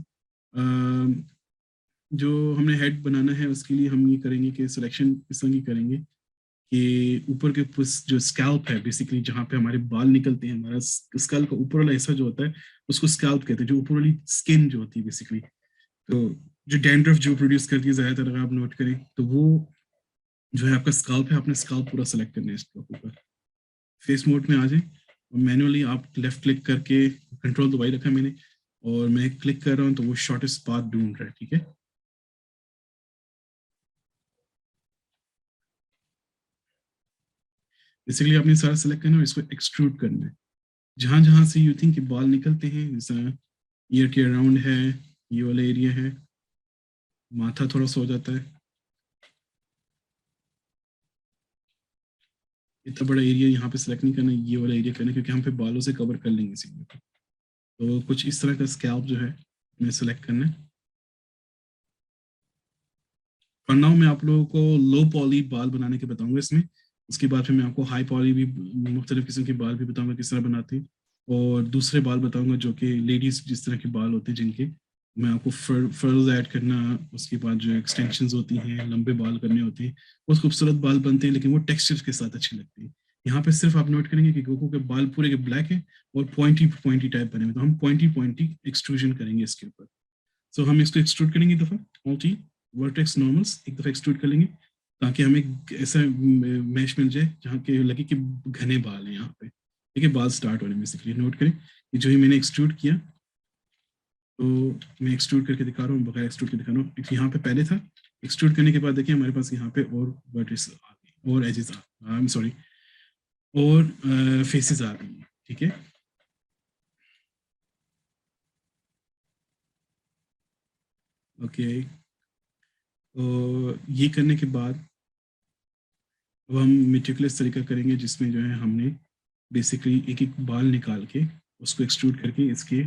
जो हमने हेड बनाना है उसके लिए हम ये करेंगे कि सिलेक्शन इस तरह की करेंगे कि ऊपर के जो स्कैल्प है बेसिकली, जहाँ पे हमारे बाल निकलते हैं, हमारा स्कल का ऊपर वाला हिस्सा जो होता है उसको स्कैल्प कहते हैं, जो ऊपर वाली स्किन जो होती है बेसिकली। तो जो डैंड्रफ जो प्रोड्यूस करती है ज्यादातर, अगर आप नोट करें तो वो जो है आपका स्कैल्प है, आपने स्कैल्प पूरा सेलेक्ट करना है इसके ऊपर। फेस मोड में आ जाए और मैनुअली आप लेफ्ट क्लिक करके, कंट्रोल दबाई रखा है मैंने, और मैं क्लिक कर रहा हूँ तो वो शॉर्टेस्ट पाथ ढूंढ रहा है, ठीक है। बेसिकली आपने सारा सेलेक्ट करना है और इसको एक्सट्रूड करना है। जहां जहां से यू थिंक कि बाल निकलते हैं, जैसा ईयर के अराउंड है, ये वाला एरिया है, माथा थोड़ा सा हो जाता है, इतना बड़ा एरिया यहाँ पे सेलेक्ट नहीं करना, ये वाला एरिया करना, क्योंकि हम पे बालों से कवर कर लेंगे इसी में। तो कुछ इस तरह का स्कैल्प जो है हमें सेलेक्ट करना है। फॉर नाउ मैं आप लोगों को लो पॉली बाल बनाने के बताऊंगा इसमें, उसके बाद फिर मैं आपको हाई पॉली भी, मुख्तलिफ किस्म के बाल भी बताऊंगा किस तरह बनाते हैं। और दूसरे बाल बताऊंगा जो कि लेडीज जिस तरह के बाल होते हैं जिनके, मैं आपको फर्ज ऐड करना, उसके बाद जो एक्सटेंशंस होती हैं, लंबे बाल करने होते हैं, बहुत खूबसूरत बाल बनते हैं, लेकिन वो टेक्सचर के साथ अच्छे लगते हैं। यहाँ पे सिर्फ आप नोट करेंगे कि गोकू के बाल पूरे के ब्लैक हैं और पॉइंटी पॉइंटी टाइप बने हुए, तो हम पॉइंटी पॉइंटी एक्सट्रूजन करेंगे इसके ऊपर। सो हम इसको एक्सट्रूड करेंगे एक दफ़ा, ऑल्टी वर्टेक्स नॉर्मल्स एक दफ़ा एक्सट्रूड कर लेंगे, ताकि हमें ऐसा मैश मिल जाए जहाँ के लगे कि घने बाल हैं यहाँ पे। ठीक है, बाल स्टार्ट होने में बेसिकली नोट करें कि जो ही मैंने एक्सट्रूड किया, तो मैं एक्सट्रूड करके दिखा रहा हूँ, बगैर एक्सट्रूड के दिखा रहा हूँ। यहाँ पे पहले था, एक्सट्रूड करने के बाद देखिए हमारे पास यहाँ पे और वर्टेक्स आ गई और एजेस आई एम सॉरी और फेसेस आ गई हैं। ठीक है, ओके। तो ये करने के बाद अब हम मेटिकुलस तरीका करेंगे जिसमें जो है हमने बेसिकली एक एक बाल निकाल के उसको एक्सट्रूड करके इसके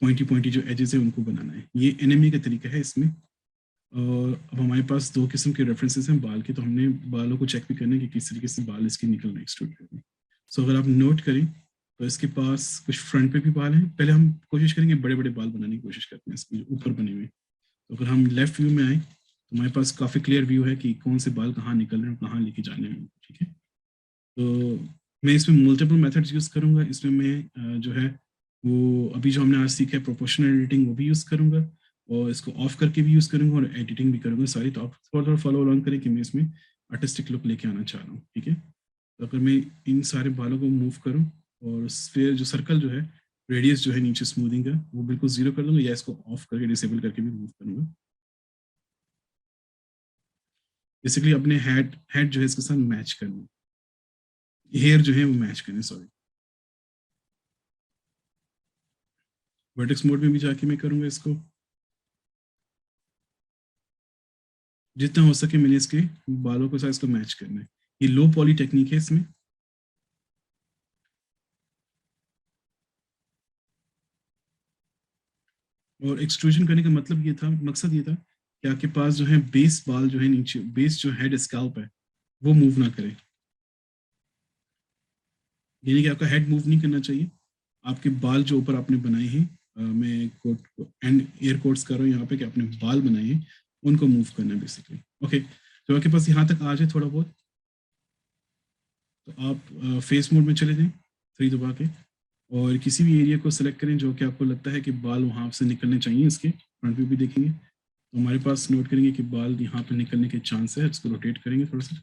पॉइंटी पॉइंटी जो एजेस है उनको बनाना है। ये एनएमई का तरीका है इसमें। और अब हमारे पास दो किस्म के रेफरेंसेस हैं बाल के, तो हमने बालों को चेक भी करना है कि किस तरीके से बाल इसके निकल रहे हैं एक्सट्रूड करके। सो अगर आप नोट करें तो इसके पास कुछ फ्रंट पे भी बाल हैं। पहले हम कोशिश करेंगे बड़े बड़े बाल बनाने की कोशिश करते हैं इसके ऊपर बने हुए। तो अगर हम लेफ्ट व्यू में आए तो हमारे पास काफ़ी क्लियर व्यू है कि कौन से बाल कहाँ निकल रहे हैं, कहाँ लेके जाने हैं। ठीक है, तो मैं इसमें मल्टीपल मेथड्स यूज़ करूँगा। इसमें मैं जो है वो अभी जो हमने आज सीखा है प्रोपोर्शनल एडिटिंग, वो भी यूज़ करूँगा, और इसको ऑफ करके भी यूज़ करूँगा और एडिटिंग भी करूँगा सारी। तो आप थोड़ा थोड़ा फॉलो अलॉन्ग करें कि मैं इसमें आर्टिस्टिक लुक लेके आना चाह रहा हूँ। ठीक है, तो अगर मैं इन सारे बालों को मूव करूँ और फिर जो सर्कल जो है, रेडियस जो है नीचे स्मूथिंग का, वो बिल्कुल जीरो कर दूंगा, या इसको ऑफ करके डिसेबल करके भी मूव करूँगा। बेसिकली अपने हेड हेड जो है इसके साथ मैच करना, हेयर जो है वो मैच करने, सॉरी। वर्टेक्स मोड में भी जाके मैं करूँगा इसको, जितना हो सके मैंने इसके बालों के साथ इसको मैच करना है। ये लो पॉली टेक्निक है इसमें। और एक्सट्रूजन करने का मतलब ये था, मकसद ये था कि आपके पास जो है बेस बाल जो है नीचे, बेस जो हेड स्कैल्प है वो मूव ना करे, यानी कि आपका हेड मूव नहीं करना चाहिए। आपके बाल जो ऊपर आपने बनाए हैं, मैं कोट एंड एयर कोट्स कर रहा हूँ यहाँ पे, कि आपने बाल बनाए हैं उनको मूव करना है बेसिकली। ओके, तो आपके पास यहाँ तक आ जाए थोड़ा बहुत, तो आप फेस मोड में चले जाएं 3 दबा के, और किसी भी एरिया को सिलेक्ट करें जो कि आपको लगता है कि बाल वहाँ से निकलने चाहिए। इसके फ्रंट व्यू भी देखेंगे तो हमारे पास नोट करेंगे कि बाल यहाँ पे निकलने के चांस है। इसको रोटेट करेंगे थोड़ा सा,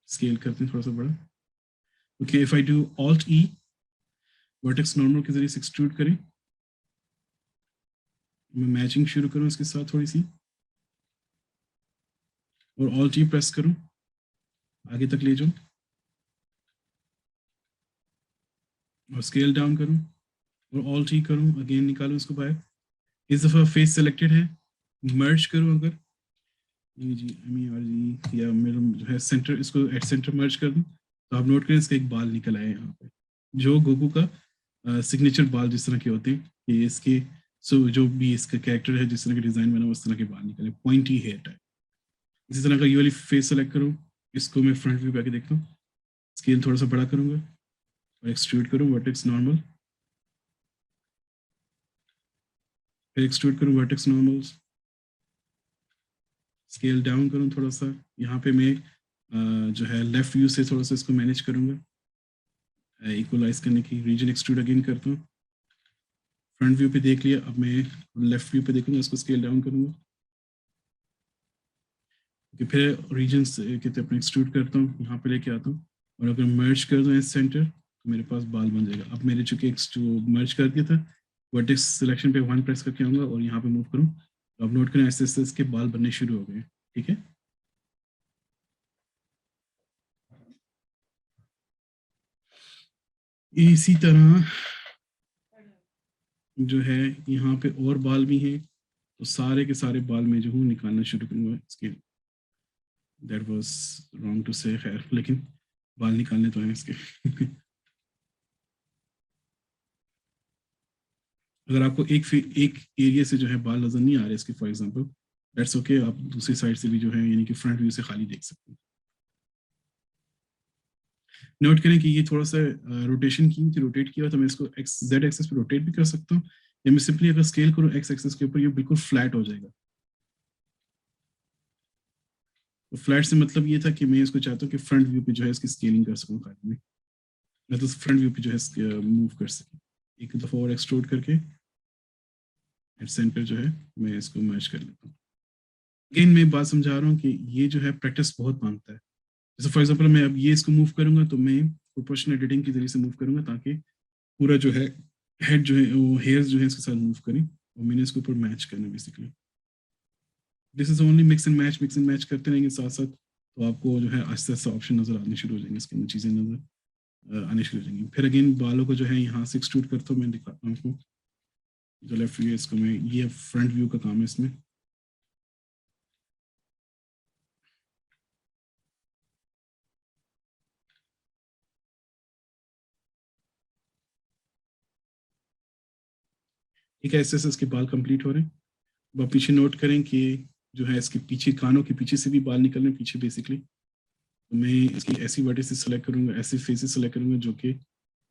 स्केल करते हैं थोड़ा सा बड़ा। Okay, if I do alt E, vertex normal के जरिए से एक्सट्रूड करें, मैं मैचिंग शुरू करूँ इसके साथ थोड़ी सी, और ऑल्ट ई प्रेस करूँ, आगे तक ले जाऊँ और स्केल डाउन करूँ, और ऑल्ट ई करूँ, अगेन निकालूँ इसको बाहर। इस दफ़ा फेस सेलेक्टेड है, मर्ज करूँ अगर जी जी, या मेरा जो है सेंटर, इसको एट सेंटर मर्ज कर दूं, तो आप नोट करें इसका एक बाल निकल आया यहाँ पे, जो गोकू का सिग्नेचर बाल जिस तरह के होते हैं कि इसके, जो भी इसका कैरेक्टर है, जिस तरह के डिजाइन बना उस तरह के बाल निकले, पॉइंटी हेयर टाइप। इसी तरह का ये वाली फेस सेलेक्ट करूँ, इसको मैं फ्रंट व्यू पे आके देखता हूँ, स्केल थोड़ा सा बड़ा करूँगा और एक्सट्रूड करूँ वर्टेक्स नॉर्मल, फिर एक्सट्रूड करूँ वर्टेक्स नॉर्मल, स्केल डाउन करूँ थोड़ा सा। यहाँ पे मैं जो है लेफ्ट व्यू से थोड़ा सा इसको मैनेज करूँगा, इक्वलाइज करने की, रीजन एक्सट्रूड अगेन करता हूँ। फ्रंट व्यू पे देख लिया, अब मैं लेफ्ट व्यू पे देखूंगा, इसको स्केल डाउन करूंगा, फिर रीजन कहते अपने एक्सट्रूड करता हूँ, यहाँ पे लेके आता हूँ, और अगर मर्ज कर दूँ इस सेंटर तो मेरे पास बाल बन जाएगा। अब मेरे चूंकि मर्ज कर दिया था, वर्टेक्स सिलेक्शन पे 1 प्रेस करके आऊंगा और यहाँ पे मूव करूँ, तो अब नोट करें ऐसे ऐसे इसके बाल बनने शुरू हो गए। ठीक है, इसी तरह जो है यहाँ पे और बाल भी हैं, तो सारे के सारे बाल मैं जो हूँ निकालना शुरू करूँगा इसके। दैट वाज रॉन्ग टू से, खैर, लेकिन बाल निकालने तो हैं इसके। अगर आपको एक एरिया से जो है बाल नजर नहीं आ रहे इसके, फॉर एग्जांपल, दैट्स ओके, आप दूसरी साइड से भी जो है यानी कि फ्रंट व्यू से खाली देख सकते हैं। नोट करें कि ये थोड़ा सा रोटेशन की थी, रोटेट किया तो मैं इसको एक्स जेड एक्सिस पे रोटेट भी कर सकता हूँ, या मैं सिंपली अगर स्केल करूँ एक्स एक्सिस के ऊपर ये बिल्कुल फ्लैट हो जाएगा। तो फ्लैट से मतलब ये था कि मैं इसको चाहता हूँ कि फ्रंट व्यू पे जो है इसकी स्केलिंग कर सकूँ खाली में, मैं तो फ्रंट व्यू पे जो है मूव कर सकूँ एक दफ़ा और एक्सट्रूड करके एट सेंटर जो है मैं इसको मर्ज कर लेता हूँ। अगेन मैं बात समझा रहा हूँ कि ये जो है प्रैक्टिस बहुत मांगता है। जैसे फॉर एग्जांपल मैं अब ये इसको मूव करूंगा तो मैं प्रोपोर्शनल एडिटिंग के जरिए से मूव करूंगा ताकि पूरा जो है हेड जो है वो हेयर्स जो है इसके साथ मूव करें और मैंने इसके ऊपर मैच करना basically. This is only mix and match करते रहेंगे साथ साथ, तो आपको जो है आस्ते आस्ते ऑप्शन नजर आने शुरू हो जाएंगे, इसके अंदर चीजें नजर आने शुरू हो जाएंगी। फिर अगेन बालों को जो है यहाँ से एक्सट्रूड करता हूँ, मैं दिखाता हूँ आपको जो लेफ्ट व्यू है इसको मैं, ये फ्रंट व्यू का काम है इसमें। ठीक है, ऐसे ऐसे इसके बाल कंप्लीट हो रहे हैं। अब आप पीछे नोट करें कि जो है इसके पीछे कानों के पीछे से भी बाल निकल रहे हैं पीछे बेसिकली। तो मैं इसकी ऐसी वर्टिसेस सेलेक्ट करूंगा, ऐसे फेसेस सेलेक्ट करूंगा जो कि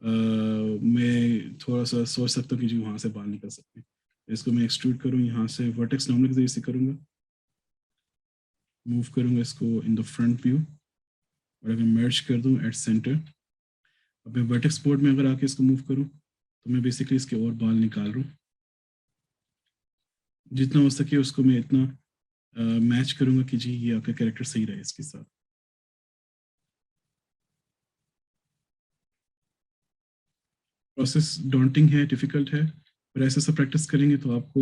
मैं थोड़ा सा सोच सकता हूँ कि जो वहाँ से बाल निकल सकते हैं। इसको मैं एक्सट्रूड करूँ यहाँ से वर्टेक्स नॉर्मल के जरिए से करूँगा, मूव करूँगा इसको इन द फ्रंट व्यू और अगर मर्ज कर दूँ एट सेंटर, अब मैं वर्टेक्स बोर्ड में अगर आके इसको मूव करूँ तो मैं बेसिकली इसके और बाल निकाल रहा हूँ, जितना हो सके उसको मैं इतना मैच करूंगा कि जी ये आपका कैरेक्टर सही रहे इसके साथ। प्रोसेस डॉन्टिंग है, डिफिकल्ट है, पर ऐसे सब प्रैक्टिस करेंगे तो आपको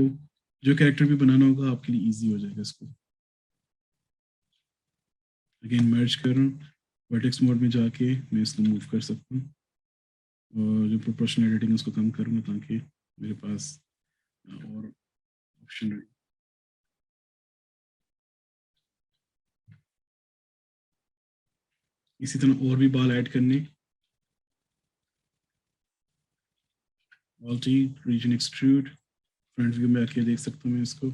जो कैरेक्टर भी बनाना होगा आपके लिए इजी हो जाएगा इसको। अगेन मर्ज कर रहा हूँ, वर्टेक्स मोड में जाके मैं इसको मूव कर सकता हूँ और जो प्रोपोर्शनल एडिटिंग उसको कम करूँगा ताकि मेरे पास और ऑप्शन रहे। इसी तरह और भी बाल ऐड करने, ऑल्टी रीजन एक्सट्रूड, फ्रंट व्यू में आके देख सकता हूँ मैं इसको,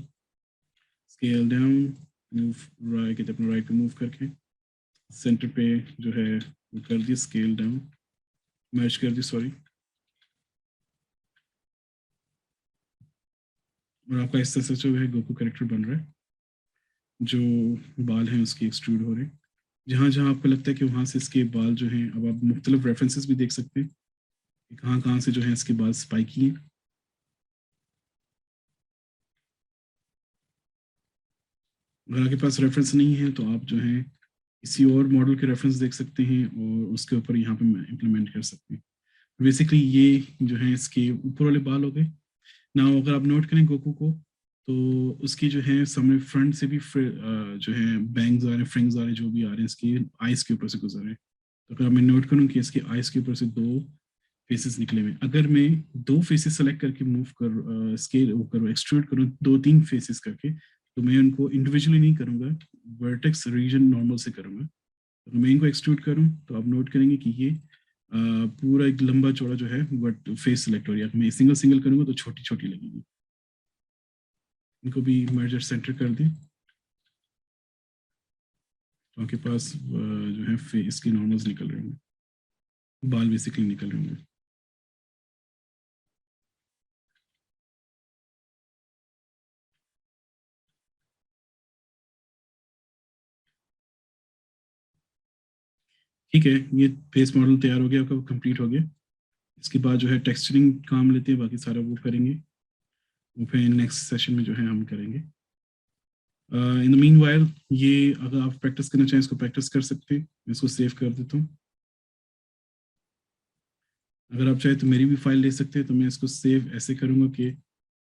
स्केल डाउन, मूव राइट के अपने राइट पे मूव करके सेंटर पे जो है वो कर दी, स्केल डाउन मैच कर दी सॉरी, और आपका इस तरह से जो है गोकू कैरेक्टर बन रहा है, जो बाल हैं उसके एक्सट्रूड हो रहे हैं। जहाँ जहाँ आपको लगता है कि वहाँ से इसके बाल जो हैं, अब आप मुख्तलिफ रेफरेंसेस भी देख सकते हैं कि कहाँ कहाँ से जो है इसके बाल स्पाइकी हैं। अगर आपके पास रेफरेंस नहीं है तो आप जो है किसी और मॉडल के रेफरेंस देख सकते हैं और उसके ऊपर यहाँ पे इम्प्लीमेंट कर सकते हैं। बेसिकली ये जो है इसके ऊपर वाले बाल हो गए ना। अगर आप नोट करें गोकू को तो उसकी जो है सामने फ्रंट से भी जो है बैंग्स आ रहे हैं, फ्रिंग्स आ रहे हैं, जो भी आ रहे हैं इसकी आइस के ऊपर से गुजर रहे हैं। तो अगर मैं नोट करूँ कि इसके आइस के ऊपर से दो फेसेस निकले हुए, अगर मैं दो फेसेस सेलेक्ट करके मूव कर स्केल वो करूँ एक्सट्रूड करूँ दो तीन फेसेस करके, तो मैं उनको इंडिविजुअली नहीं करूँगा, वर्टेक्स रीजन नॉर्मल से करूँगा। तो मैं इनको एक्सट्रूड करूँ तो आप नोट करेंगे कि ये पूरा एक लंबा चौड़ा जो है बट फेस सेलेक्ट हो रही है। मैं सिंगल सिंगल करूँगा तो छोटी छोटी लगेगी। इनको भी मर्जर सेंटर कर दें तो आपके पास जो है फेस की नॉर्मल्स निकल रहे होंगे, बाल बेसिकली निकल रहे होंगे। ठीक है, ये फेस मॉडल तैयार हो गया, आपका कंप्लीट हो गया। इसके बाद जो है टेक्सचरिंग काम लेते हैं, बाकी सारा वो करेंगे, वो फिर नेक्स्ट सेशन में जो है हम करेंगे। इन द मीन वाइल ये अगर आप प्रैक्टिस करना चाहें इसको प्रैक्टिस कर सकते हैं। मैं इसको सेव कर देता हूँ। अगर आप चाहें तो मेरी भी फाइल ले सकते हैं, तो मैं इसको सेव ऐसे करूँगा कि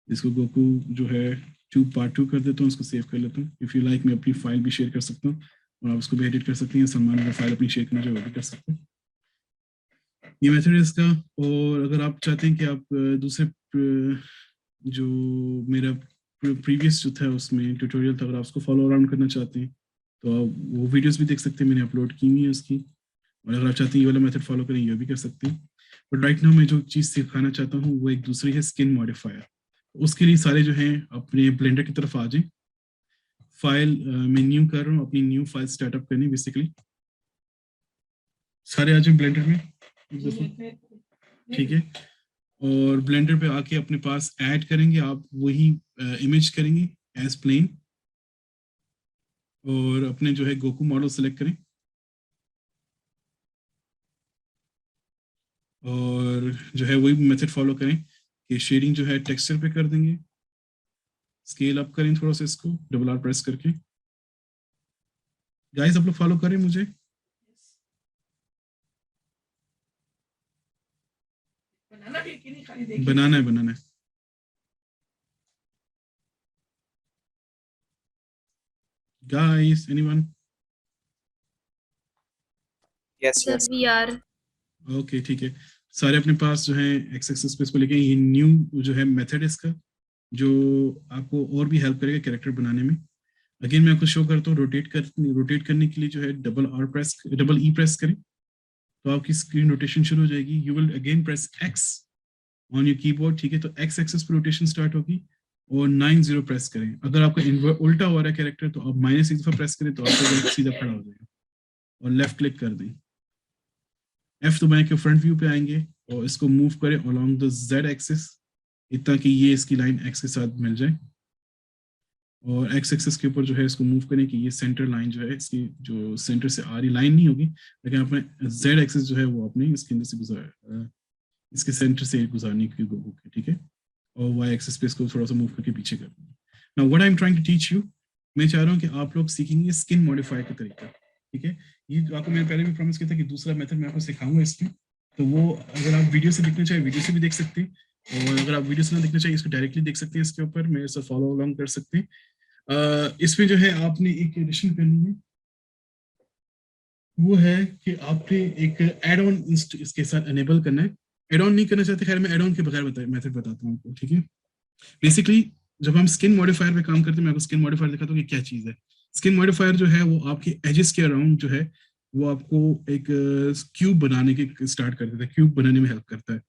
इसको गोकू जो है पार्ट 2 कर देता हूँ, उसको सेव कर लेता हूँ। इफ़ यू लाइक मैं अपनी फाइल भी शेयर कर सकता हूँ और आप उसको भी एडिट कर सकते हैं। सलमान अगर फाइल अपनी शेयर करना चाहे वो भी कर सकते हैं। ये मेथड है इसका। और अगर आप चाहते हैं कि आप दूसरे जो मेरा प्रीवियस जो था उसमें ट्यूटोरियल था, अगर आप उसको फॉलो अराउंड करना चाहते हैं तो आप वो वीडियोस भी देख सकते हैं, मैंने अपलोड की हुई है उसकी। और अगर आप चाहते हैं ये वाला मेथड फॉलो करें ये भी कर सकते हैं। बट राइट नाउ मैं जो चीज़ सिखाना चाहता हूँ वो एक दूसरी है, स्किन मॉडिफायर। उसके लिए सारे जो हैं अपने ब्लेंडर की तरफ आ जाएं। फाइल मैं न्यू कर रहा हूँ, अपनी न्यू फाइल स्टार्टअप करनी बेसिकली। सारे आ जाए ब्लेंडर में एक दफा, ठीक है। और ब्लेंडर पे आके अपने पास ऐड करेंगे, आप वही इमेज करेंगे एज प्लेन, और अपने जो है गोकू मॉडल सेलेक्ट करें, और जो है वही मेथड फॉलो करें कि शेडिंग जो है टेक्सचर पे कर देंगे, स्केल अप करें थोड़ा सा इसको डबल आर प्रेस करके। गाइस आप लोग फॉलो करें मुझे। बनाना भी है कि नहीं, खाली देखिए। बनाना है। Guys anyone? Yes sir yes. We are. Okay ठीक है। सारे अपने पास जो है एक्स एक्सिस पे इसको लेके, ये न्यू जो है मेथड है इसका, जो आपको और भी हेल्प करेगा कैरेक्टर बनाने में। अगेन मैं आपको शो करता हूँ, रोटेट करने के लिए जो है डबल ई प्रेस करें तो आपकी स्क्रीन रोटेशन शुरू हो जाएगी। You will again press x on your keyboard, ठीक है, तो एक्स एक्सिस पर रोटेशन स्टार्ट होगी, और 90 प्रेस करें। अगर आपका उल्टा हो रहा है कैरेक्टर तो आप माइनस एक दफा प्रेस करें तो आपका सीधा खड़ा हो जाएगा, और लेफ्ट क्लिक कर दें, F दबाएं के फ्रंट व्यू पे आएंगे, और इसको मूव करें अलोंग द Z एक्सिस इतना कि ये इसकी लाइन X के साथ मिल जाए, और X एक्सिस के ऊपर जो है इसको मूव करें कि ये सेंटर लाइन जो है इसकी जो सेंटर से आ रही लाइन नहीं होगी, लेकिन अपने Z एक्सिस जो है वो अपने इसके अंदर से इसके सेंटर से गुजारने की होगी, ठीक है। और Y एक्सिस पे इसको थोड़ा सा मूव करके पीछे कर देंगे। Now what I am trying to teach you, मैं चाह रहा हूँ कि आप लोग सीखेंगे स्किन मॉडिफाई का तरीका, ठीक है। ये आपको मैंने पहले भी प्रॉमिस किया था कि दूसरा मेथड मैं आपको सिखाऊंगा इसमें, तो वो अगर आप वीडियो से देखना चाहे वीडियो से भी देख सकते हैं, और अगर आप वीडियो से ना देखना चाहिए इसको डायरेक्टली देख सकते हैं, इसके ऊपर मेरे साथ फॉलो अलोंग कर सकते हैं। इसमें जो है आपने एक एडिशन करनी है, वो है कि आपने एक एड ऑन इसके साथ एनेबल करना है। एड ऑन नहीं करना चाहते, खैर मैं एड ऑन के बगैर मेथड बताता हूँ आपको, ठीक है। बेसिकली जब हम स्किन मॉडिफायर पे काम करते हैं, मैं आपको स्किन मॉडिफायर दिखाता हूँ कि क्या चीज है। स्किन मॉडिफायर जो है वो आपके एजेस के अराउंड जो है वो आपको एक क्यूब बनाने के स्टार्ट कर देता है, क्यूब बनाने में हेल्प करता है।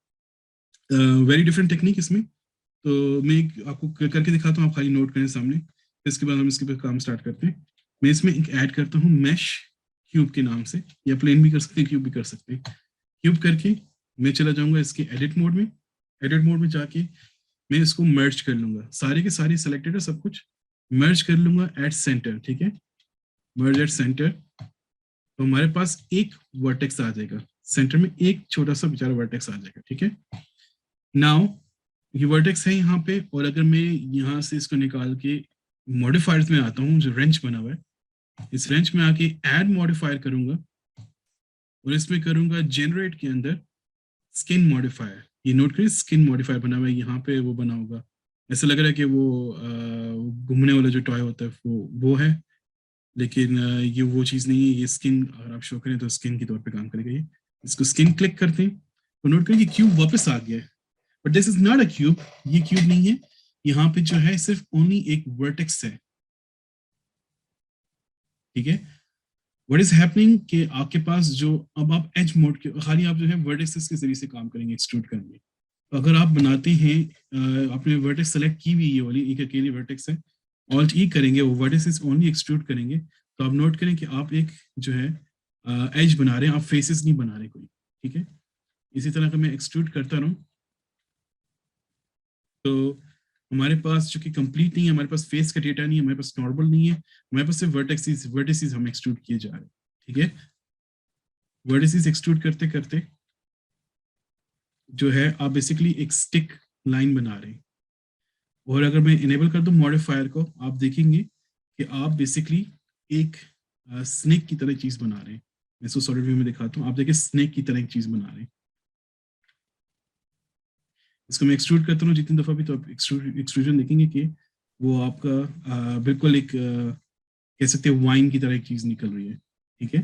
वेरी डिफरेंट टेक्निक इसमें, तो मैं आपको करके दिखाता हूँ, आप खाली नोट करें सामने, फिर इसके बाद हम इसके पे काम स्टार्ट करते हैं। मैं इसमें एक ऐड करता हूँ मैश क्यूब के नाम से, या प्लेन भी कर सकते हैं, क्यूब भी कर सकते हैं। क्यूब करके मैं चला जाऊंगा इसके एडिट मोड में, एडिट मोड में जाके मैं इसको मर्ज कर लूंगा, सारे के सारे सिलेक्टेड है सब कुछ, मर्ज कर लूंगा एट सेंटर, ठीक है, मर्ज एट सेंटर। तो हमारे पास एक वर्टेक्स आ जाएगा, सेंटर में एक छोटा सा बेचारा वर्टेक्स आ जाएगा, ठीक है। नाउ ये वर्टेक्स है यहाँ पे, और अगर मैं यहाँ से इसको निकाल के मॉडिफायर्स में आता हूँ, जो रेंच बना हुआ है, इस रेंच में आके ऐड मॉडिफायर करूंगा, और इसमें करूंगा जनरेट के अंदर स्किन मॉडिफायर। ये नोट करिए स्किन मॉडिफायर बना हुआ है, यहाँ पे वो बना होगा, ऐसा लग रहा है कि वो घूमने वाला जो टॉय होता है वो है, लेकिन ये वो चीज़ नहीं है। ये स्किन अगर आप शो करें तो स्किन के तौर पे काम करेगा ये। इसको स्किन क्लिक करते हैं तो नोट करें कि क्यूब वापस आ गया है, but this is not a cube, ये क्यूब नहीं है। यहाँ पे जो है सिर्फ ओनली एक वर्टेक्स है, ठीक है। व्हाट इज हैपनिंग कि आपके पास जो अब आप एज मोड के खाली आप जो है वर्टेक्सेस के जरिए से काम करेंगे, एक्सट्रूड करेंगे। तो अगर आप बनाते हैं, आपने वर्टेक्स सेलेक्ट की हुई, ये वाली एक अकेली वर्टेक्स है, ऑल्ट ई करेंगे, वो वर्टेक्सेस ओनली एक्सट्रूड करेंगे, तो आप नोट करें कि आप एक जो है एज बना रहे हैं, आप फेसेस नहीं बना रहे कोई, ठीक है। इसी तरह का मैं एक्सट्रूड करता रहूं तो हमारे पास जो कि कंप्लीट नहीं है, हमारे पास फेस का डेटा नहीं है, हमारे पास नॉर्मल नहीं है, हमारे पास सिर्फ वर्टिसेस हम एक्सट्रूड किए जा रहे हैं, ठीक है। वर्टिसेस एक्सट्रूड करते करते जो है आप बेसिकली एक स्टिक लाइन बना रहे हैं, और अगर मैं इनेबल कर दूं मॉडिफायर को, आप देखेंगे कि आप बेसिकली एक स्नेक की तरह चीज बना रहे हैं। मैं इसको सॉलिड व्यू में दिखाता हूँ, आप देखिए स्नेक की तरह एक चीज बना रहे हैं। इसको मैं एक्सट्रूड करता हूँ जितनी दफा भी, तो आप एक्सट्रूजन देखेंगे कि वो आपका बिल्कुल एक कह सकते हैं वाइन की तरह एक चीज निकल रही है, ठीक है।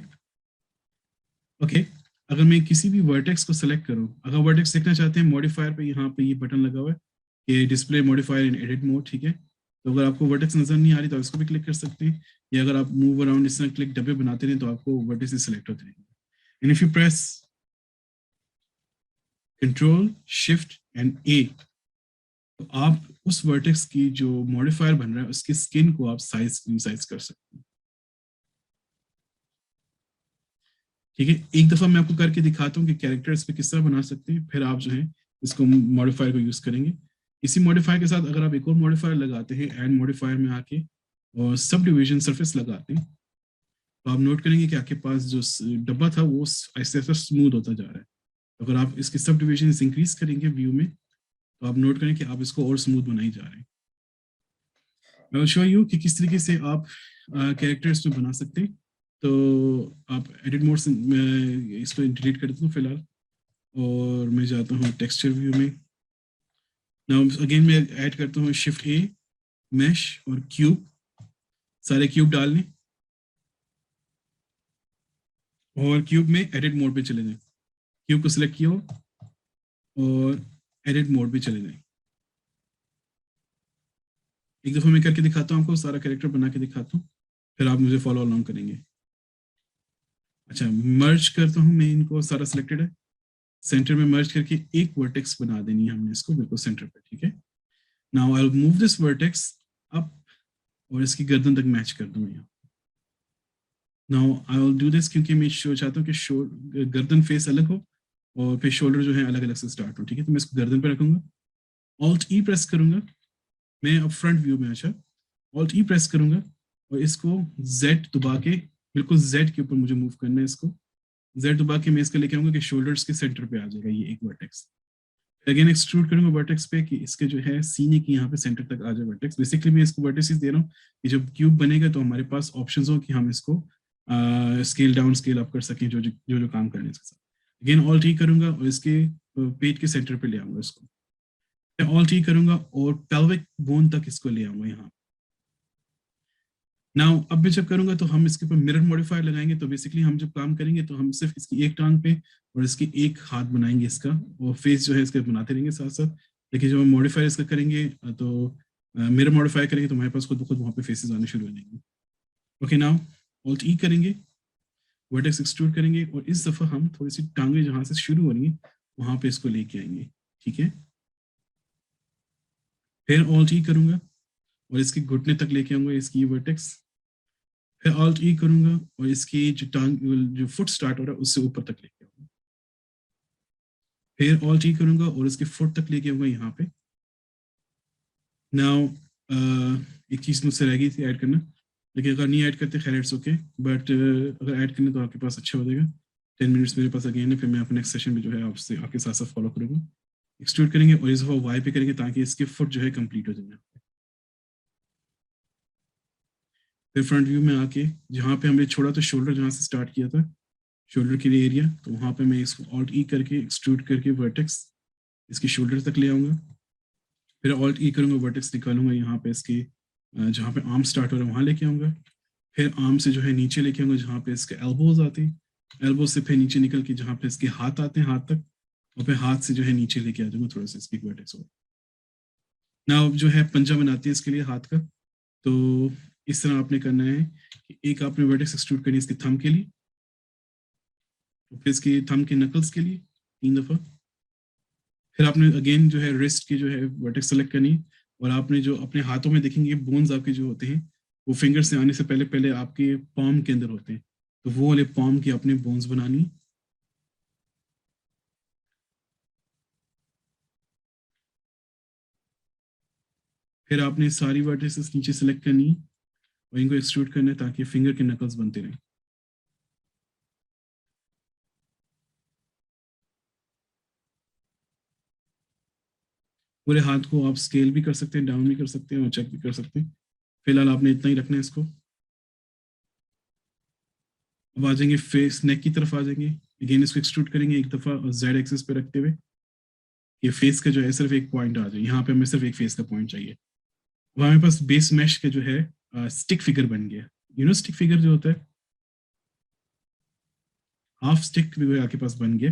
ओके, अगर मैं किसी भी वर्टेक्स को सेलेक्ट करूं, अगर वर्टेक्स देखना चाहते हैं मॉडिफायर पे, यहाँ पे ये बटन लगा हुआ है कि डिस्प्ले मॉडिफायर इन एडिट मोड, ठीक है। तो अगर आपको वर्टेक्स नजर नहीं आ रही तो इसको भी क्लिक कर सकते हैं, या अगर आप मूव अराउंड इस तरह क्लिक डब्बे बनाते हैं तो आपको वर्टेक्स सेलेक्ट होते रहेंगे। And if you press control shift and A, तो आप उस वर्टेक्स की जो मॉडिफायर बन रहा है उसकी स्किन को आप साइज कर सकते हैं। ठीक है, एक दफा मैं आपको करके दिखाता हूँ कि कैरेक्टर्स पे किस तरह बना सकते हैं, फिर आप जो है इसको मॉडिफायर को यूज करेंगे। इसी मॉडिफायर के साथ अगर आप एक और मॉडिफायर लगाते हैं, एंड मॉडिफायर में आके और सब डिविजन सरफेस लगाते हैं, तो आप नोट करेंगे कि आपके पास जो डब्बा था वो ऐसे ऐसे स्मूथ होता जा रहा है। अगर आप इसके सब डिविजन इंक्रीज करेंगे व्यू में, तो आप नोट करें कि आप इसको और स्मूथ बनाई जा रहे हैं। मैं विल शो यू कि किस तरीके से आप कैरेक्टर्स में बना सकते हैं। तो आप एडिट मोड से मैं इसको डिलीट कर देता हूँ फिलहाल, और मैं जाता हूँ टेक्सचर व्यू में। नाउ अगेन मैं ऐड करता हूँ शिफ्ट ए, मैश और क्यूब, सारे क्यूब डाल लें और क्यूब में एडिट मोड पे चले जाएं। क्यूब को सिलेक्ट किया हो और एडिट मोड पे चले जाएं। एक दफा मैं करके दिखाता हूँ आपको, सारा कैरेक्टर बना के दिखाता हूँ, फिर आप मुझे फॉलो अलोंग करेंगे। अच्छा, मर्ज करता हूँ मैं इनको, सारा सिलेक्टेड है, सेंटर में मर्ज करके एक वर्टेक्स बना देनी है हमने इसको बिल्कुल सेंटर पे। ठीक है, now I will move this vertex up और इसकी गर्दन तक मैच कर दूंगा यहाँ। Now I will do this क्योंकि मैं चाहता हूँ कि गर्दन फेस अलग हो और फिर शोल्डर जो है अलग अलग से स्टार्ट हो। ठीक है, तो मैं इसको गर्दन पे रखूंगा, ऑल्ट ई प्रेस करूंगा मैं अब फ्रंट व्यू में। अच्छा, ऑल्ट ई प्रेस करूंगा और इसको जेड दबा के, बिल्कुल जेड के ऊपर मुझे मूव करना है इसको, जेड दबा के मैं इसको लेके आऊंगा कि शोल्डर्स के सेंटर पे आ जाएगा ये एक वर्टेक्स। अगेन एक्सट्रूड करूंगा वर्टेक्स पे कि इसके जो है सीने की यहाँ पे सेंटर तक आ जाए वर्टेक्स। बेसिकली मैं इसको वर्टेक्स दे रहा हूँ कि जब क्यूब बनेगा तो हमारे पास ऑप्शंस हो कि हम इसको स्केल डाउन स्केल अप कर सकें जो जो जो काम करने इसके साथ। अगेन ऑल्ट ई करूंगा और इसके पेट के सेंटर पे ले आऊंगा इसको, मैं ऑल्ट ई करूंगा और पेल्विक बोन तक इसको ले आऊंगा यहाँ। नाउ अब मैं जब करूंगा तो हम इसके ऊपर मिरर मॉडिफायर लगाएंगे। तो बेसिकली हम जब काम करेंगे तो हम सिर्फ इसकी एक टांग पे और इसकी एक हाथ बनाएंगे इसका, और फेस जो है इसके बनाते रहेंगे साथ साथ। लेकिन जब हम मॉडिफायर इसका करेंगे तो मिरर मॉडिफाई करेंगे तो हमारे पास खुद खुद वहाँ पे फेसेस आने शुरू हो जाएंगे। ओके, नाउ ऑल्ट ई करेंगे, वर्टेक्स एक्सट्रूड करेंगे और इस दफा हम थोड़ी सी टांगे जहाँ से शुरू हो रही है वहाँ पे इसको लेके आएंगे। ठीक है, फिर ऑल्ट ई करूंगा और इसके घुटने तक लेके आऊंगा इसकी वर्टेक्स, फिर ऑल्ट ई करूंगा और इसकी जो टांग जो फुट स्टार्ट हो रहा है उससे ऊपर तक लेके आऊंगा, फिर ऑल्ट ई करूंगा और इसके फुट तक लेके आऊंगा यहाँ पे। नाउ एक चीज मुझसे रह गई थी ऐड करना, लेकिन अगर नहीं ऐड करते खैर इट्स ओके, बट अगर ऐड करने तो आपके पास अच्छा हो जाएगा। 10 मिनट्स मेरे पास अगेन है, फिर मैं अपने नेक्स्ट सेशन में जो है आपसे आपके साथ साथ फॉलो करूंगा। एक्सट्रूड करेंगे और इस दफा वाई पे करेंगे ताकि इसके फुट जो है कंप्लीट हो जाए। फिर फ्रंट व्यू में आके जहाँ पे हमने छोड़ा था शोल्डर, जहाँ से स्टार्ट किया था शोल्डर के लिए एरिया, तो वहाँ पे मैं इसको ऑल्ट ई करके एक्सट्रूड करके वर्टेक्स इसके शोल्डर तक ले आऊंगा, फिर ऑल्ट ई करूंगा वर्टेक्स निकालूंगा यहाँ पे इसके जहाँ पे आर्म स्टार्ट हो रहा है वहाँ लेके आऊंगा, फिर आर्म से जो है नीचे लेके आऊंगा जहाँ पे इसके एल्बोज आते हैं, एल्बो से फिर नीचे निकल के जहाँ पे इसके हाथ आते हैं हाथ तक, और फिर हाथ से जो है नीचे लेके आ जाऊंगा थोड़ा सा इसकी वर्टेक्स हो। ना जो है पंजा बनाती है इसके लिए हाथ का, तो इस तरह आपने करना है कि एक आपने वर्टेक्स एक्सट्रूड करनी है इसके थंब के लिए, फिर इसके थंब के नकल्स के लिए 3 दफा, फिर आपने अगेन जो है रिस्ट की जो है वर्टेक्स सेलेक्ट करनी है, और आपने जो अपने हाथों में देखेंगे बोन्स आपके जो होते हैं वो फिंगर से आने से पहले पहले आपके पाम के अंदर होते हैं, तो वो वाले पाम की अपने बोन्स बनानी। फिर आपने सारी वर्टेक्सेस नीचे सेलेक्ट करनी है और इनको एक्सट्रूड करना है ताकि फिंगर के नकल्स बनते रहें। पूरे हाथ को आप स्केल भी कर सकते हैं, डाउन भी कर सकते हैं और चेक भी कर सकते हैं। फिलहाल आपने इतना ही रखना है इसको। अब आ जाएंगे फेस नेक की तरफ आ जाएंगे, अगेन इसको एक्सट्रूड करेंगे एक दफा और जेड एक्सिस पे रखते हुए ये फेस का जो है सिर्फ एक पॉइंट आ जाए, यहाँ पे हमें सिर्फ एक फेस का पॉइंट चाहिए। अब हमारे पास बेस मैश के जो है स्टिक फिगर बन गया। स्टिक फिगर जो होता है हाफ स्टिक फिगर आपके पास बन गया।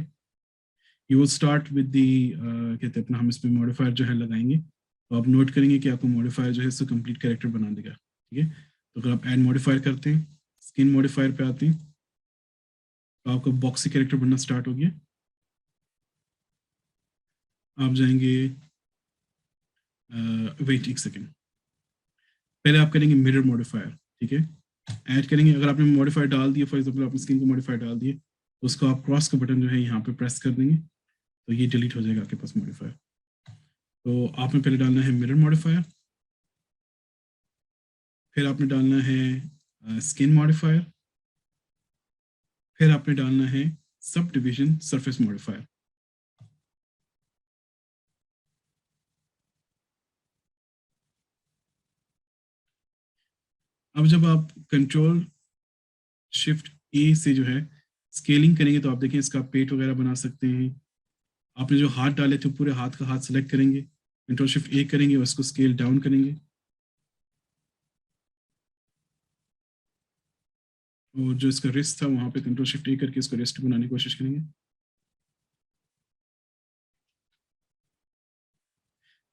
You will start with the कहते हैं अपना, हम इस पे मॉडिफायर जो है लगाएंगे, तो आप नोट करेंगे कि आपको मॉडिफायर जो है इसको कंप्लीट कैरेक्टर बना देगा। ठीक है, तो अगर आप ऐड मॉडिफायर करते हैं, स्किन मॉडिफायर पे आते हैं, तो आपका बॉक्सी कैरेक्टर बनना स्टार्ट हो गया। आप जाएंगे वेट एक सेकेंड, पहले आप करेंगे मिरर मॉडिफायर। ठीक है, ऐड करेंगे, अगर आपने मॉडिफायर डाल दिया, फॉर एग्जांपल आपने स्किन को मॉडिफायर डाल दिए, तो उसको आप क्रॉस का बटन जो है यहाँ पे प्रेस कर देंगे तो ये डिलीट हो जाएगा आपके पास मॉडिफायर। तो आपने पहले डालना है मिरर मॉडिफायर, फिर आपने डालना है स्किन मॉडिफायर, फिर आपने डालना है सब डिविजन सरफेस मॉडिफायर। अब जब आप कंट्रोल शिफ्ट ए से जो है स्केलिंग करेंगे तो आप देखिए इसका पेट वगैरह बना सकते हैं। आपने जो हाथ डाले थे पूरे हाथ का हाथ सेलेक्ट करेंगे, कंट्रोल शिफ्ट ए करेंगे और उसको स्केल डाउन करेंगे और जो इसका रिस्ट था वहां पे कंट्रोल शिफ्ट ए करके इसको रिस्ट बनाने की कोशिश करेंगे।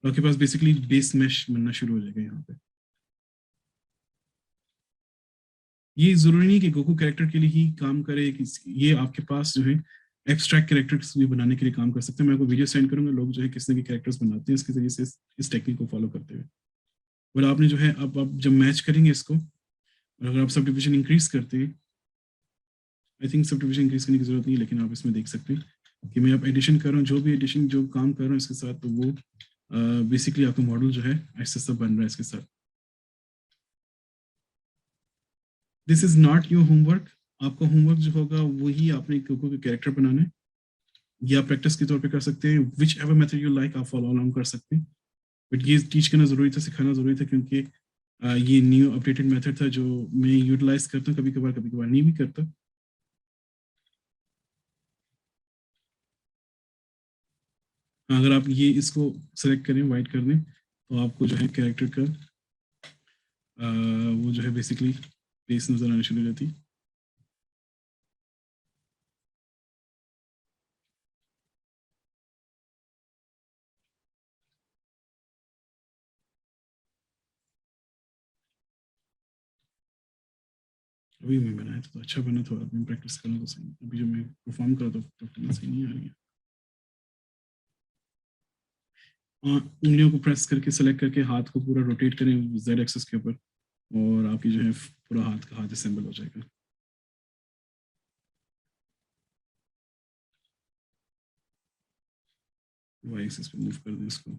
तो आपके पास बेसिकली बेस मैश बनना शुरू हो जाएगा यहाँ पे। ये जरूरी नहीं कि गोकू कैरेक्टर के लिए ही काम करे, ये आपके पास जो है एक्सट्रैक्ट कैरेक्टर्स भी बनाने के लिए काम कर सकते हैं। मैं आपको वीडियो सेंड करूंगा, लोग जो है किस तरह के कैरेक्टर्स बनाते हैं इसके जरिए से इस टेक्निक को फॉलो करते हुए। और आपने जो है अब आप जब मैच करेंगे इसको और अगर आप सब डिविजन इंक्रीज करते हैं, I think sub division increase करने की जरूरत नहीं है, लेकिन आप इसमें देख सकते हैं कि मैं अब एडिशन कर रहा हूँ, जो भी एडिशन जो काम कर रहा हूँ इसके साथ, तो वो बेसिकली आपका मॉडल जो है ऐसे सब बन रहा है इसके साथ। This is not your homework, आपका होमवर्क जो होगा वही आपने गोकू के कैरेक्टर बनाना है। ये आप प्रैक्टिस के तौर पे कर सकते हैं, which ever method you like आप फॉलो अलोंग कर सकते हैं। बट ये टीच करना जरूरी था, सिखाना जरूरी था, क्योंकि ये न्यू अपडेटेड मेथड था जो मैं यूटिलाइज करता हूँ कभी कभार नहीं भी करता। अगर आप ये इसको सेलेक्ट करें, वाइट कर दें, तो आपको जो है कैरेक्टर का वो जो है बेसिकली फेस नजर आने शुरू हो जाती है। अभी मैं बनाया तो अच्छा बना, थोड़ा मैं प्रैक्टिस करना तो सही। अभी जो मैं परफॉर्म कर रहा था परफॉर्मेंस सही नहीं आ रही है। उंगलियों को प्रेस करके सेलेक्ट करके हाथ को पूरा रोटेट करें जेड एक्सिस के ऊपर और आपकी जो है पूरा हाथ का हाथ असेंबल हो जाएगा। वाई एक्सिस पे मूव कर दें इसको।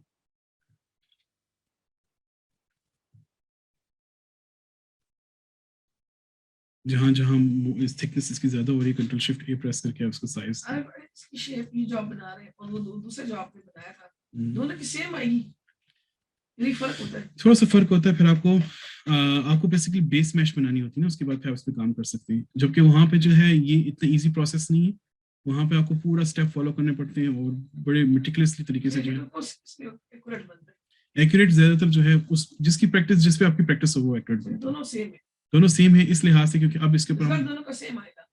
जहां जहां इस थिकनेस इसकी ज्यादा हो रही है, कंट्रोल शिफ्ट ए प्रेस करके उसको साइज इसकी शेप ये जो आप बना रहे हैं और वो दूसरे जो आपने बनाया था, दोनों की सेम आएगी? यही फर्क होता है? थोड़ा सा फर्क होता है। फिर आपको बेसिकली बेस मैश बनानी होती है ना, उसके बाद फिर आप उस पर काम कर सकते हैं। जबकि वहां पे जो है ये इतना इजी प्रोसेस नहीं है, वहां पे आपको पूरा स्टेप फॉलो करने पड़ते हैं और बड़े मेटिकुलसली तरीके से जो है एक्यूरेट ज्यादातर जो है उस जिसकी प्रैक्टिस, जिस पे आपकी प्रैक्टिस हो वो एक्यूरेट बनता है। दोनों सेम है इस लिहाज से, क्योंकि अब इसके ऊपर दोनों का सेम आएगा।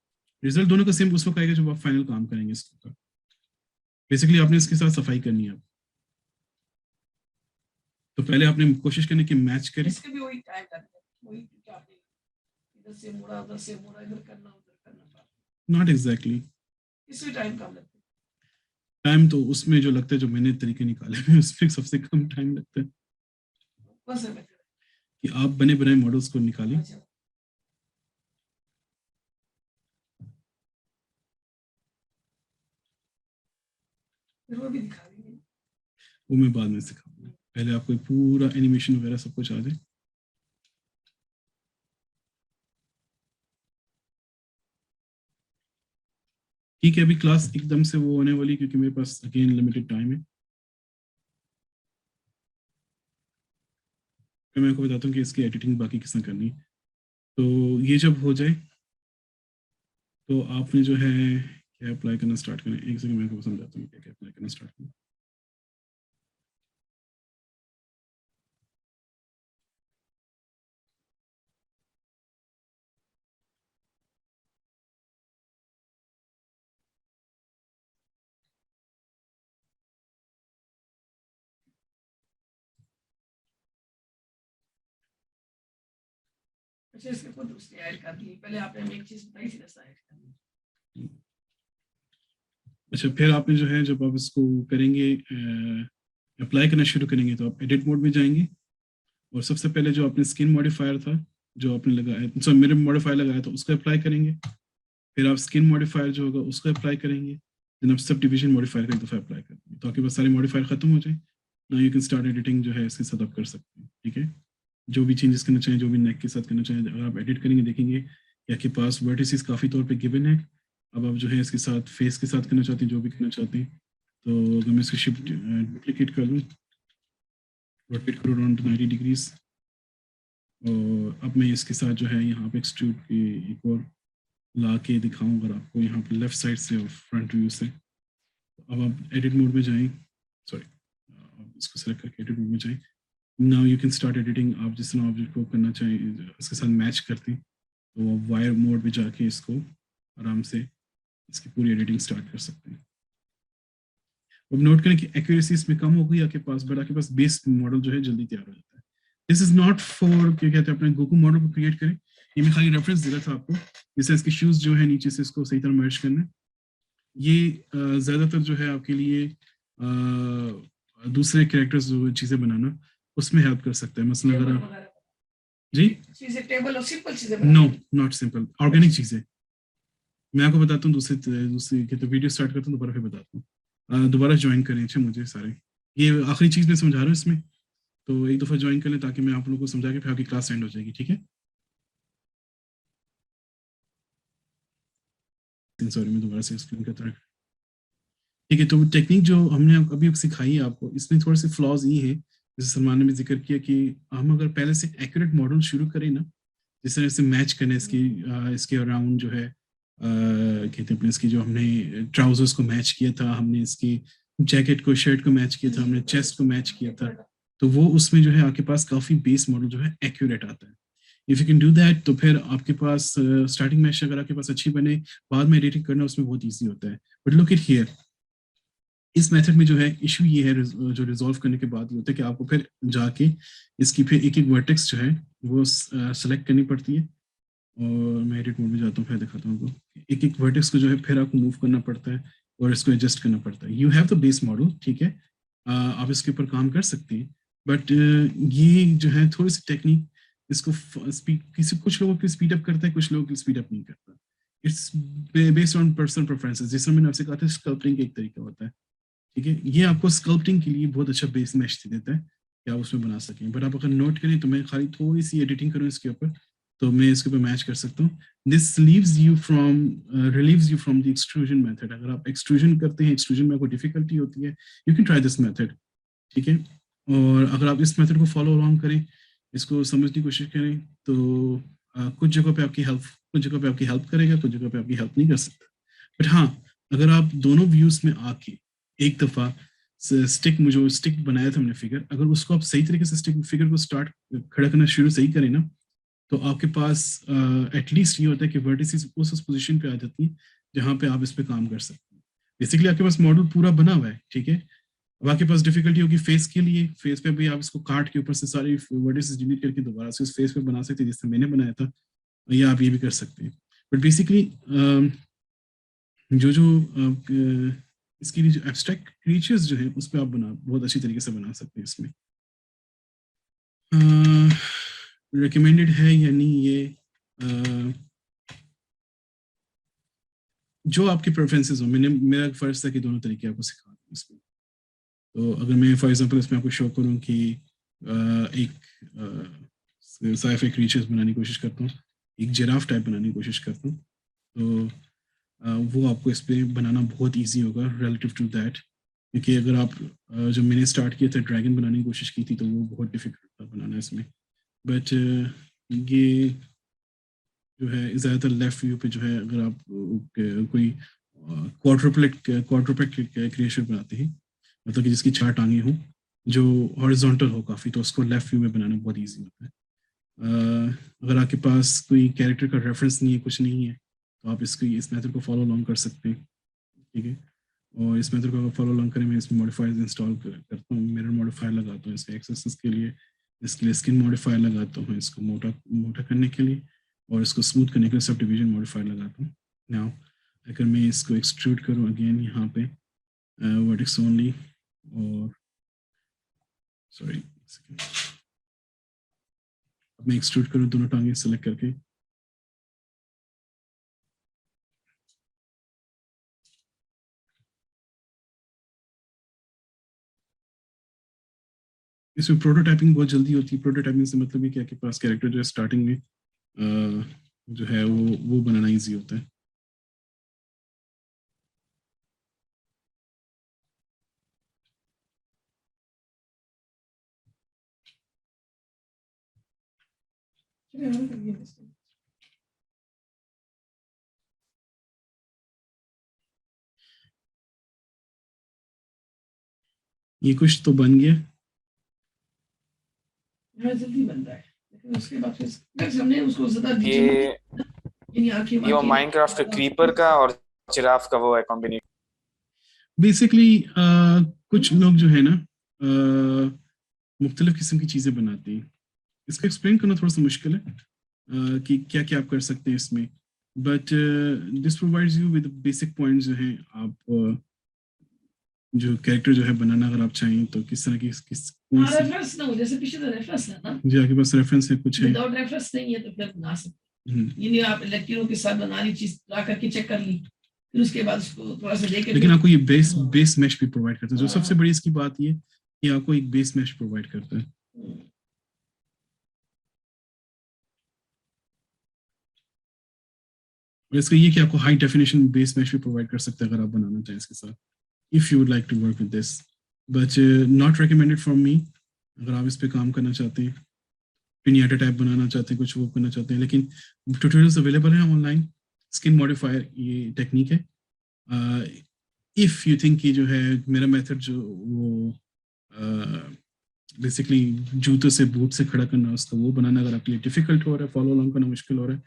रिजल्ट दोनों का सेम उस वक्त आएगा जब आप फाइनल काम करेंगे इसके ऊपर। बेसिकली आपने इसके साथ सफाई करनी है। तो पहले आपने कोशिश करने की मैच करें। इसके भी वही टाइम करना है, वही क्या आपने इधर से मुड़ा उधर से मुड़ा, इधर करना उधर करना। नॉट एग्जैक्टली, इसमें टाइम कम लगता है। टाइम तो उसमें जो लगता है, जो मैंने तरीके निकाले हैं उसमें सबसे कम टाइम लगता है कौन सा मेथड कि आप बने बनाए मॉडल्स को निकालें। अच्छा, फिर वो भी दिखा देंगे। वो मैं बाद में सिखाऊंगा, पहले आपको पूरा एनिमेशन वगैरह सब कुछ आ जाए। ठीक है, अभी क्लास एकदम से वो होने वाली, क्योंकि मेरे पास अगेन लिमिटेड टाइम है। मैं आपको बताता हूँ कि इसकी एडिटिंग बाकी किसने करनी है। तो ये जब हो जाए तो आपने जो है क्या अप्लाई करना स्टार्ट करें। एक सेकंड मैं आपको समझाता हूँ क्या क्या अप्लाई करना स्टार्ट करें। अच्छा, इसके खुद उसने ऐड कर दी। पहले आपने हमें एक चीज बताई थी, ऐसा ऐड करनी। अच्छा, फिर आपने जो है जब आप इसको करेंगे अप्लाई करना शुरू करेंगे तो आप एडिट मोड में जाएंगे और सबसे पहले जो आपने स्किन मॉडिफायर था जो आपने लगाया, सॉरी मिरर मॉडिफायर लगाया था, उसको अप्लाई करेंगे। फिर आप स्किन मॉडिफायर जो होगा उसको अप्लाई करेंगे, देन आप सब डिविजन मॉडिफायर का एक दफ़ा अप्लाई करेंगे तो आपके पास सारे मॉडिफायर खत्म हो जाए। Now you can start editing जो है इसके साथ आप कर सकते हैं, ठीक है। जो भी चेंजेस करना चाहें, जो भी नेक के साथ करना चाहें, अगर आप एडिट करेंगे देखेंगे कि आपके पास वर्टिसेस काफ़ी तौर पे गिवन है। अब आप जो है इसके साथ फेस के साथ करना चाहते हैं, जो भी करना चाहते हैं, तो अगर मैं इसको शिफ्ट डुप्लीकेट कर दूँ, रोटेट करो अराउंड 90 डिग्रीज, और अब मैं इसके साथ जो है यहाँ पे एक्सट्रूड की एक और ला के दिखाऊँ अगर आपको यहाँ पे लेफ्ट साइड से और फ्रंट व्यू से। अब आप एडिट मोड में जाएं, सॉरी आप इसको सेलेक्ट करके एडिट मोड में जाएं। Now you can start editing. आप जिस तरह ऑब्जेक्ट को करना चाहें इसके साथ मैच करते हैं तो आप वायर मोड में जाके इसको आराम से इसकी पूरी एडिटिंग स्टार्ट कर सकते हैं। अब नोट करें कि एक्यूरेसी इसमें कम हो गई आपके पास, बट आपके पास बेस मॉडल जो है जल्दी तैयार हो जाता है। दिस इज नॉट फॉर क्या कहते हैं अपने गोकू मॉडल को क्रिएट करें, ये मैं खाली रेफरेंस दे रहा था आपको। जैसे इसके शूज जो है नीचे से इसको सही तरह मर्ज करना है। ये ज्यादातर जो है आपके लिए दूसरे कैरेक्टर्स जो चीजें बनाना उसमें हेल्प कर सकता है। मसलन अगर आप जी चीजें टेबल और सिंपल चीजें नो नॉट सिंपल, ऑर्गेनिक चीजें मैं आपको बताता हूँ। दूसरी की तो वीडियो स्टार्ट करता हूँ, दोबारा फिर बताता हूँ। दोबारा ज्वाइन करें अच्छा मुझे सारे, ये आखिरी चीज मैं समझा रहा हूँ इसमें, तो एक दफा ज्वाइन कर लें ताकि मैं आप लोगों को समझा के फिर आपकी क्लास एंड हो जाएगी, ठीक है। सॉरी मैं दोबारा से एक्सप्लेन करता हूँ, ठीक है। तो टेक्निक जो हमने अभी सिखाई है आपको, इसमें थोड़े से फ्लॉज ये हैं, जैसे सलमान ने भी जिक्र किया कि हम अगर पहले से एक्यूरेट मॉडल शुरू करें ना, जिस तरह से मैच करने इसके अराउंड जो है कहते हैं अपने इसकी जो हमने ट्राउजर्स को मैच किया था, हमने इसकी जैकेट को शर्ट को मैच किया था, हमने चेस्ट को मैच किया था, तो वो उसमें जो है आपके पास काफी बेस मॉडल जो है एक्यूरेट आता है। If you can do that तो फिर आपके पास स्टार्टिंग मैच अगर आपके पास अच्छी बने, बाद में एडिटिंग करना उसमें बहुत ईजी होता है। बट लुक इट हियर, इस मेथड में जो है इशू ये है जो रिजॉल्व करने के बाद होता है कि आपको फिर जाके इसकी फिर एक एक वर्टेक्स जो है वो सेलेक्ट करनी पड़ती है। और मैं एडिट मोड में जाता हूँ, फिर दिखाता हूँ आपको। एक एक वर्टेक्स को जो है फिर आपको मूव करना पड़ता है और इसको एडजस्ट करना पड़ता है। You have the base model, ठीक है, आप इसके ऊपर काम कर सकते हैं, बट ये जो है थोड़ी सी टेक्निक इसको कुछ लोगों की स्पीड अप करता है, कुछ लोगों की स्पीड अप नहीं करता। It's based on personal preferences. जिस तरह मैंने आपसे कहा था स्कल्पटिंग का एक तरीका होता है, ठीक है, ये आपको स्कल्पटिंग के लिए बहुत अच्छा बेस मैच दे देता है कि आप उसमें बना सकें। बट आप अगर नोट करें तो मैं खाली थोड़ी सी एडिटिंग करूँ इसके ऊपर तो मैं इसके ऊपर मैच कर सकता हूँ। This relieves you from the extrusion method. अगर आप एक्सट्रूजन करते हैं, एक्सट्रूजन में आपको डिफिकल्टी होती है, you can try this method, ठीक है। और अगर आप इस मेथड को फॉलो अराउंड करें, इसको समझने की कोशिश करें, तो कुछ जगह पे आपकी हेल्प करेगा, कुछ जगह पे आपकी हेल्प नहीं कर सकता। बट हाँ, अगर आप दोनों व्यूज में आके एक दफा जो स्टिक बनाया था हमने फिगर, अगर उसको आप सही तरीके से स्टिक फिगर को स्टार्ट खड़ा करना शुरू सही करें ना, तो आपके पास एटलीस्ट ये होता है कि वर्टिसेस उस पोजीशन पे आ जाती है जहाँ पे आप इस पे काम कर सकते हैं। बेसिकली आपके पास मॉडल पूरा बना हुआ है, ठीक है। अब आपके पास डिफिकल्टी होगी फेस के लिए, फेस पे भी आप इसको काट के ऊपर से सारी वर्टिसेस डिलीट करके दोबारा से उस फेस पे बना सकते हैं जिससे मैंने बनाया था, या आप ये भी कर सकते हैं। बट बेसिकली जो इसकी जो एब्स्ट्रैक्ट क्रिएचर्स जो है उस पर आप बहुत अच्छी तरीके से बना सकते हैं। इसमें रिकमेंडेड है या नहीं ये जो आपके प्रेफरेंसेस हो। मेरा फर्ज था कि दोनों तरीके आपको सिखा दूं इसमें। तो अगर मैं फॉर एग्जांपल इसमें आपको शो करूं कि एक साइफाई क्रिएचर्स बनाने की कोशिश करता हूँ, एक जिराफ टाइप बनाने की कोशिश करता हूँ, तो वो आपको इस पर बनाना बहुत ईजी होगा रिलेटिव टू दैट। क्योंकि अगर आप जब मैंने स्टार्ट किया था ड्रैगन बनाने की कोशिश की थी तो वो बहुत डिफिकल्ट था बनाना इसमें। बट ये जो है ज़्यादातर लेफ्ट व्यू पे जो है अगर आप कोई क्वाड्रुप्लेट क्रिएशन बनाते हैं, मतलब कि जिसकी 4 टांगें हों जो हॉरिजॉन्टल हो काफ़ी, तो उसको लेफ्ट व्यू में बनाना बहुत ईजी होता है। अगर आपके पास कोई कैरेक्टर का रेफरेंस नहीं है, कुछ नहीं है, तो आप इस मेथड को फॉलो लॉन्ग कर सकते हैं, ठीक है। और इस मेथड को फॉलो लॉन्ग करें, मैं इसमें मॉडिफायर्स इंस्टॉल करता हूँ, मिरर मॉडिफायर लगाता हूँ इसके एक्सेस के लिए, इसके लिए स्किन मॉडिफायर लगाता हूँ इसको मोटा करने के लिए, और इसको स्मूथ करने के लिए सब डिवीजन मॉडिफायर लगाता हूँ। नाउ अगर मैं इसको एक्सट्रूड करूँ अगेन यहाँ पे वर्टेक्स ओनली, और सॉरी अब मैं एक्सट्रूड करूँ दोनों टांगे सेलेक्ट करके, इसमें प्रोटोटाइपिंग बहुत जल्दी होती है। प्रोटोटाइपिंग से मतलब ये क्या कि पास कैरेक्टर जो है स्टार्टिंग में जो है वो बनाना इजी होता है। ये कुछ तो बन गया। जल्दी बन रहा है, लेकिन उसके बाद फिर हमने उसको ज्यादा ये आंखें वो माइनक्राफ्ट क्रीपर का और जिराफ का वो है कॉम्बिनेशन। बेसिकली कुछ लोग जो है ना मुख्तलिफ किस्म की चीज़ें बनाते हैं। इसको एक्सप्लेन करना थोड़ा सा मुश्किल है कि क्या क्या आप कर सकते हैं इसमें, but this provides you with basic points जो हैं। आप जो कैरेक्टर जो है बनाना अगर आप चाहें तो किस तरह की किस कौन सी रेफरेंस ना हो, जैसे पीछे तो रेफरेंस है ना, जी आपके पास रेफरेंस है कुछ है। विदाउट रेफरेंस नहीं है तो फिर बना सकते। ये नहीं आप लकीरों के साथ बना ली चीज ला करके चेक कर ली, फिर उसके बाद उसको थोड़ा सा देख के, लेकिन आपको ये बेस मैश भी प्रोवाइड करता है। जो हाँ। सबसे बड़ी इसकी बात ये कि आपको एक बेस मैश प्रोवाइड करता है। और इसका ये कि आपको हाई डेफिनेशन बेस मैश भी प्रोवाइड कर सकता है अगर आप बनाना चाहें इसके साथ, if you would like to work with this, but not recommended from me. अगर आप इस पे काम करना चाहते हैं, पिनियाटा टाइप बनाना चाहते हैं, कुछ वो करना चाहते हैं, लेकिन ट्यूटोरियल्स अवेलेबल हैं ऑनलाइन। स्किन मॉडिफायर ये टेक्निक है। इफ यू थिंक कि जो है मेरा मेथड जो वो बेसिकली जूतों से बूट से खड़ा करना उसका वो बनाना अगर आपके लिए डिफिकल्ट हो रहा है, फॉलो अलॉन्ग करना मुश्किल हो रहा है,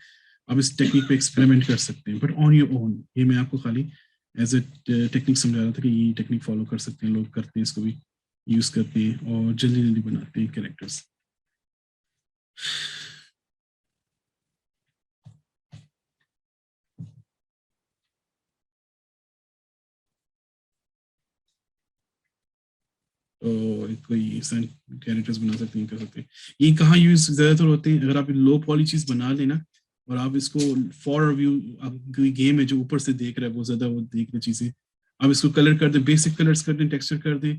आप इस टेक्निक पे एक्सपेरिमेंट कर सकते हैं, बट ऑन योर ओन। ये मैं आपको खाली एज ए टेक्निक समझा रहा था कि ये टेक्निक फॉलो कर सकते हैं, लोग करते हैं, इसको भी यूज करते हैं और जल्दी जल्दी बनाते हैं कैरेक्टर्स। और कोई कैरेक्टर्स बना सकते हैं, कर सकते हैं। ये कहाँ यूज ज्यादातर होते हैं, अगर आप लो पॉली चीज बना लेना और आप इसको फॉर व्यू, आप कोई गेम है जो ऊपर से देख रहा है, बहुत ज्यादा वो देख रहे चीजें, आप इसको कलर कर दें, बेसिक कलर्स कर दें, टेक्सचर कर दें,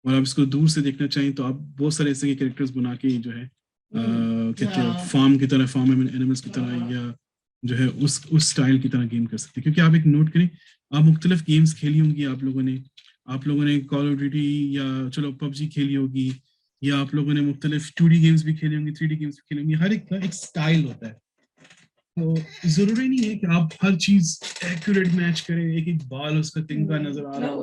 और आप इसको दूर से देखना चाहें तो आप बहुत सारे ऐसे कैरेक्टर्स बना के जो है कहते हैं फार्म की तरह, फार्म एनिमल्स की तरह, या जो है उस स्टाइल की तरह गेम कर सकते हैं। क्योंकि आप एक नोट करें, आप मुख्तलिफ गेम्स खेली होंगी आप लोगों ने कॉल ऑफ ड्यूटी या चलो पबजी खेली होगी, या आप लोगों ने मुख्तलिफ 2D गेम्स भी खेली होंगी, 3D गेम्स भी खेली होंगी। हर एक का एक स्टाइल होता है, तो जरूरी नहीं है कि आप हर चीज एक्यूरेट मैच करें, एक एक बाल उसका तिनका नजर आ रहा हो।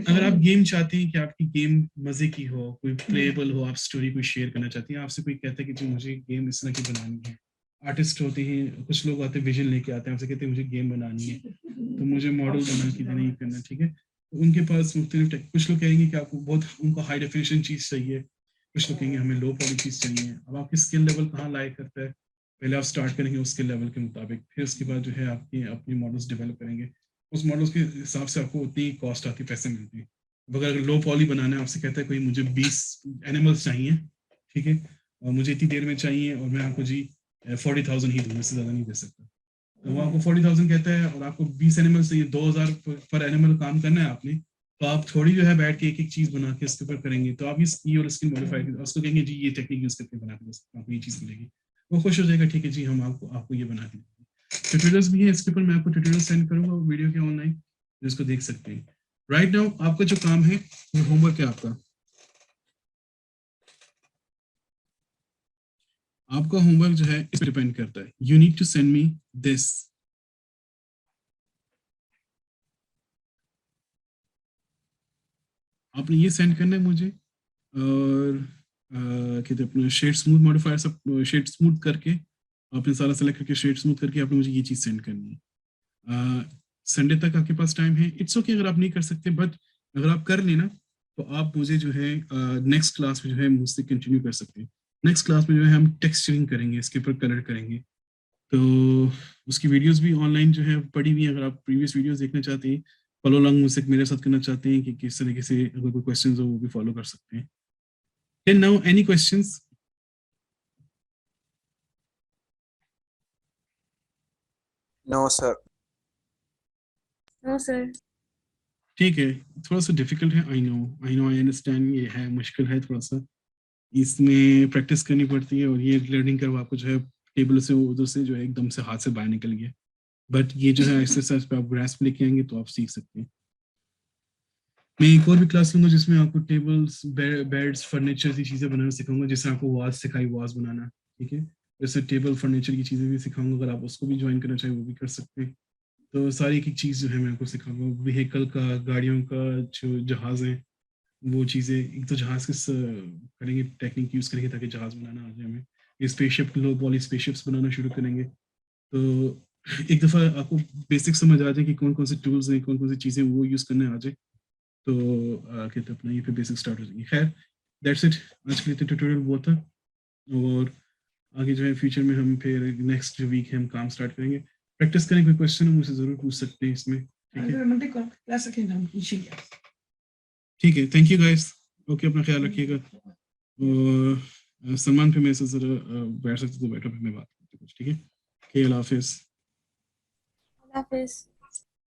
अगर आप गेम चाहते हैं कि आपकी गेम मजे की हो, कोई प्लेएबल हो, आप स्टोरी कोई शेयर करना चाहती हैं, आपसे कोई कहता है कि जी मुझे गेम इस तरह की बनानी है, आर्टिस्ट होते हैं, कुछ लोग आते हैं विजन लेके आते हैं, आपसे कहते हैं मुझे गेम बनानी है, तो मुझे मॉडल बना के नहीं करना, ठीक है। तो उनके पास मुख्तलिफ कुछ लोग कहेंगे कि आपको बहुत उनको हाई डेफिनेशन चीज चाहिए, कुछ लोग कहेंगे हमें लो पॉली चीज चाहिए। अब आपकी स्किल लेवल कहाँ लाइक करता है, पहले आप स्टार्ट करेंगे उसके लेवल के मुताबिक, फिर उसके बाद जो है आपके अपने मॉडल्स डेवलप करेंगे, उस मॉडल्स के हिसाब से आपको उतनी कॉस्ट आती है, पैसे मिलते हैं। अब अगर लो पॉली बनाना है, आपसे कहता है कोई मुझे 20 एनिमल्स चाहिए, ठीक है, और मुझे इतनी देर में चाहिए, और मैं आपको जी 40,000 ही दूंगा, इससे ज्यादा नहीं दे सकता, तो वो आपको 40,000 कहता है, और आपको 20 एनिमल्स चाहिए, 2,000 पर एनिमल काम करना है आपने, तो आप थोड़ी जो है बैठ के एक एक चीज बना के उसके ऊपर करेंगे, तो आप इस की और स्किल मॉडिफाई उसको कहेंगे जी ये टेक्निक यूज करके बना के आपको ये चीज मिलेगी, वो खुश हो जाएगा, ठीक है जी हम आपको ये बना देंगे। ट्यूटोरियल्स भी है इसके ऊपर, मैं आपको ट्यूटोरियल सेंड करूंगा वीडियो के ऑनलाइन, जिसको देख सकते हैं। राइट नाउ आपका जो काम है, होमवर्क है आपका आपका होमवर्क जो है इस पर डिपेंड करता है। You need to send me this, आपने ये सेंड करना है मुझे, और कहते हैं अपना शेड स्मूथ मॉडिफायर सब शेड स्मूथ करके, आपने सारा सेलेक्ट करके शेड स्मूथ करके आपने मुझे ये चीज सेंड करनी है। संडे तक आपके पास टाइम है, इट्स ओके अगर आप नहीं कर सकते, बट अगर आप कर लेना तो आप मुझे जो है नेक्स्ट क्लास में जो है मुझसे कंटिन्यू कर सकते हैं। नेक्स्ट क्लास में जो है हम टेक्सचरिंग करेंगे, इसके ऊपर कलर करेंगे, तो उसकी वीडियोस भी ऑनलाइन जो है पड़ी हुई है, अगर आप प्रीवियस वीडियोस देखना चाहते हैं, फॉलो अलॉन्ग मुझसे मेरे साथ करना चाहते हैं कि किस तरीके से अगर कोई क्वेश्चंस हो वो भी फॉलो कर सकते हैं। And now any questions? No sir. No sir. ठीक है, थोड़ा सा डिफिकल्ट है, आई नो आई अंडरस्टैंड, ये है मुश्किल है थोड़ा सा, इसमें प्रैक्टिस करनी पड़ती है, और ये लर्निंग करवा आपको जो है टेबल से उधर से जो है एकदम से हाथ से बाहर निकल गया, बट ये जो है एक्सरसाइज पे आप ग्रास्प लेके आएंगे तो आप सीख सकते हैं। मैं एक और भी क्लास लूंगा जिसमें आपको टेबल्स, बेड्स, फर्नीचर की चीजें बनाना सिखाऊंगा, जिससे आपको वाज सिखाई, वाज बनाना, ठीक है, जैसे टेबल फर्नीचर की चीजें भी सिखाऊंगा, अगर आप उसको भी ज्वाइन करना चाहें वो भी कर सकते हैं। तो सारी एक एक चीज जो है मैं आपको सिखाऊंगा, व्हीकल का, गाड़ियों का, जो जहाज है वो चीजें, एक तो जहाज के करेंगे, टेक्निक यूज करेंगे ताकि जहाज बनाना आ जाए हमें, स्पेसशिप, लो पॉली स्पेसशिप्स बनाना शुरू करेंगे। तो एक दफा आपको बेसिक समझ आ जाए कि कौन कौन से टूल्स हैं, कौन कौन सी चीजें वो यूज करने आ जाए, तो कहते हैं अपना ये पे बेसिक स्टार्ट हो जाएगी। खैर दैट्स इट, आज के लिए तो ट्यूटोरियल वो था, और आगे जो है फ्यूचर में हम फिर नेक्स्ट जो वीक है हम काम स्टार्ट करेंगे। प्रैक्टिस करें, कोई क्वेश्चन मुझसे जरूर पूछ सकते हैं इसमें, ठीक है, थैंक यू गाइस, ओके, अपना ख्याल रखिएगा, और सलमान पे मेरे से जरा बैठ सकते तो बैठो, फिर मैं बात करती कुछ, ठीक है, अल्लाह हाफिज़। अल्लाह हाफिज़।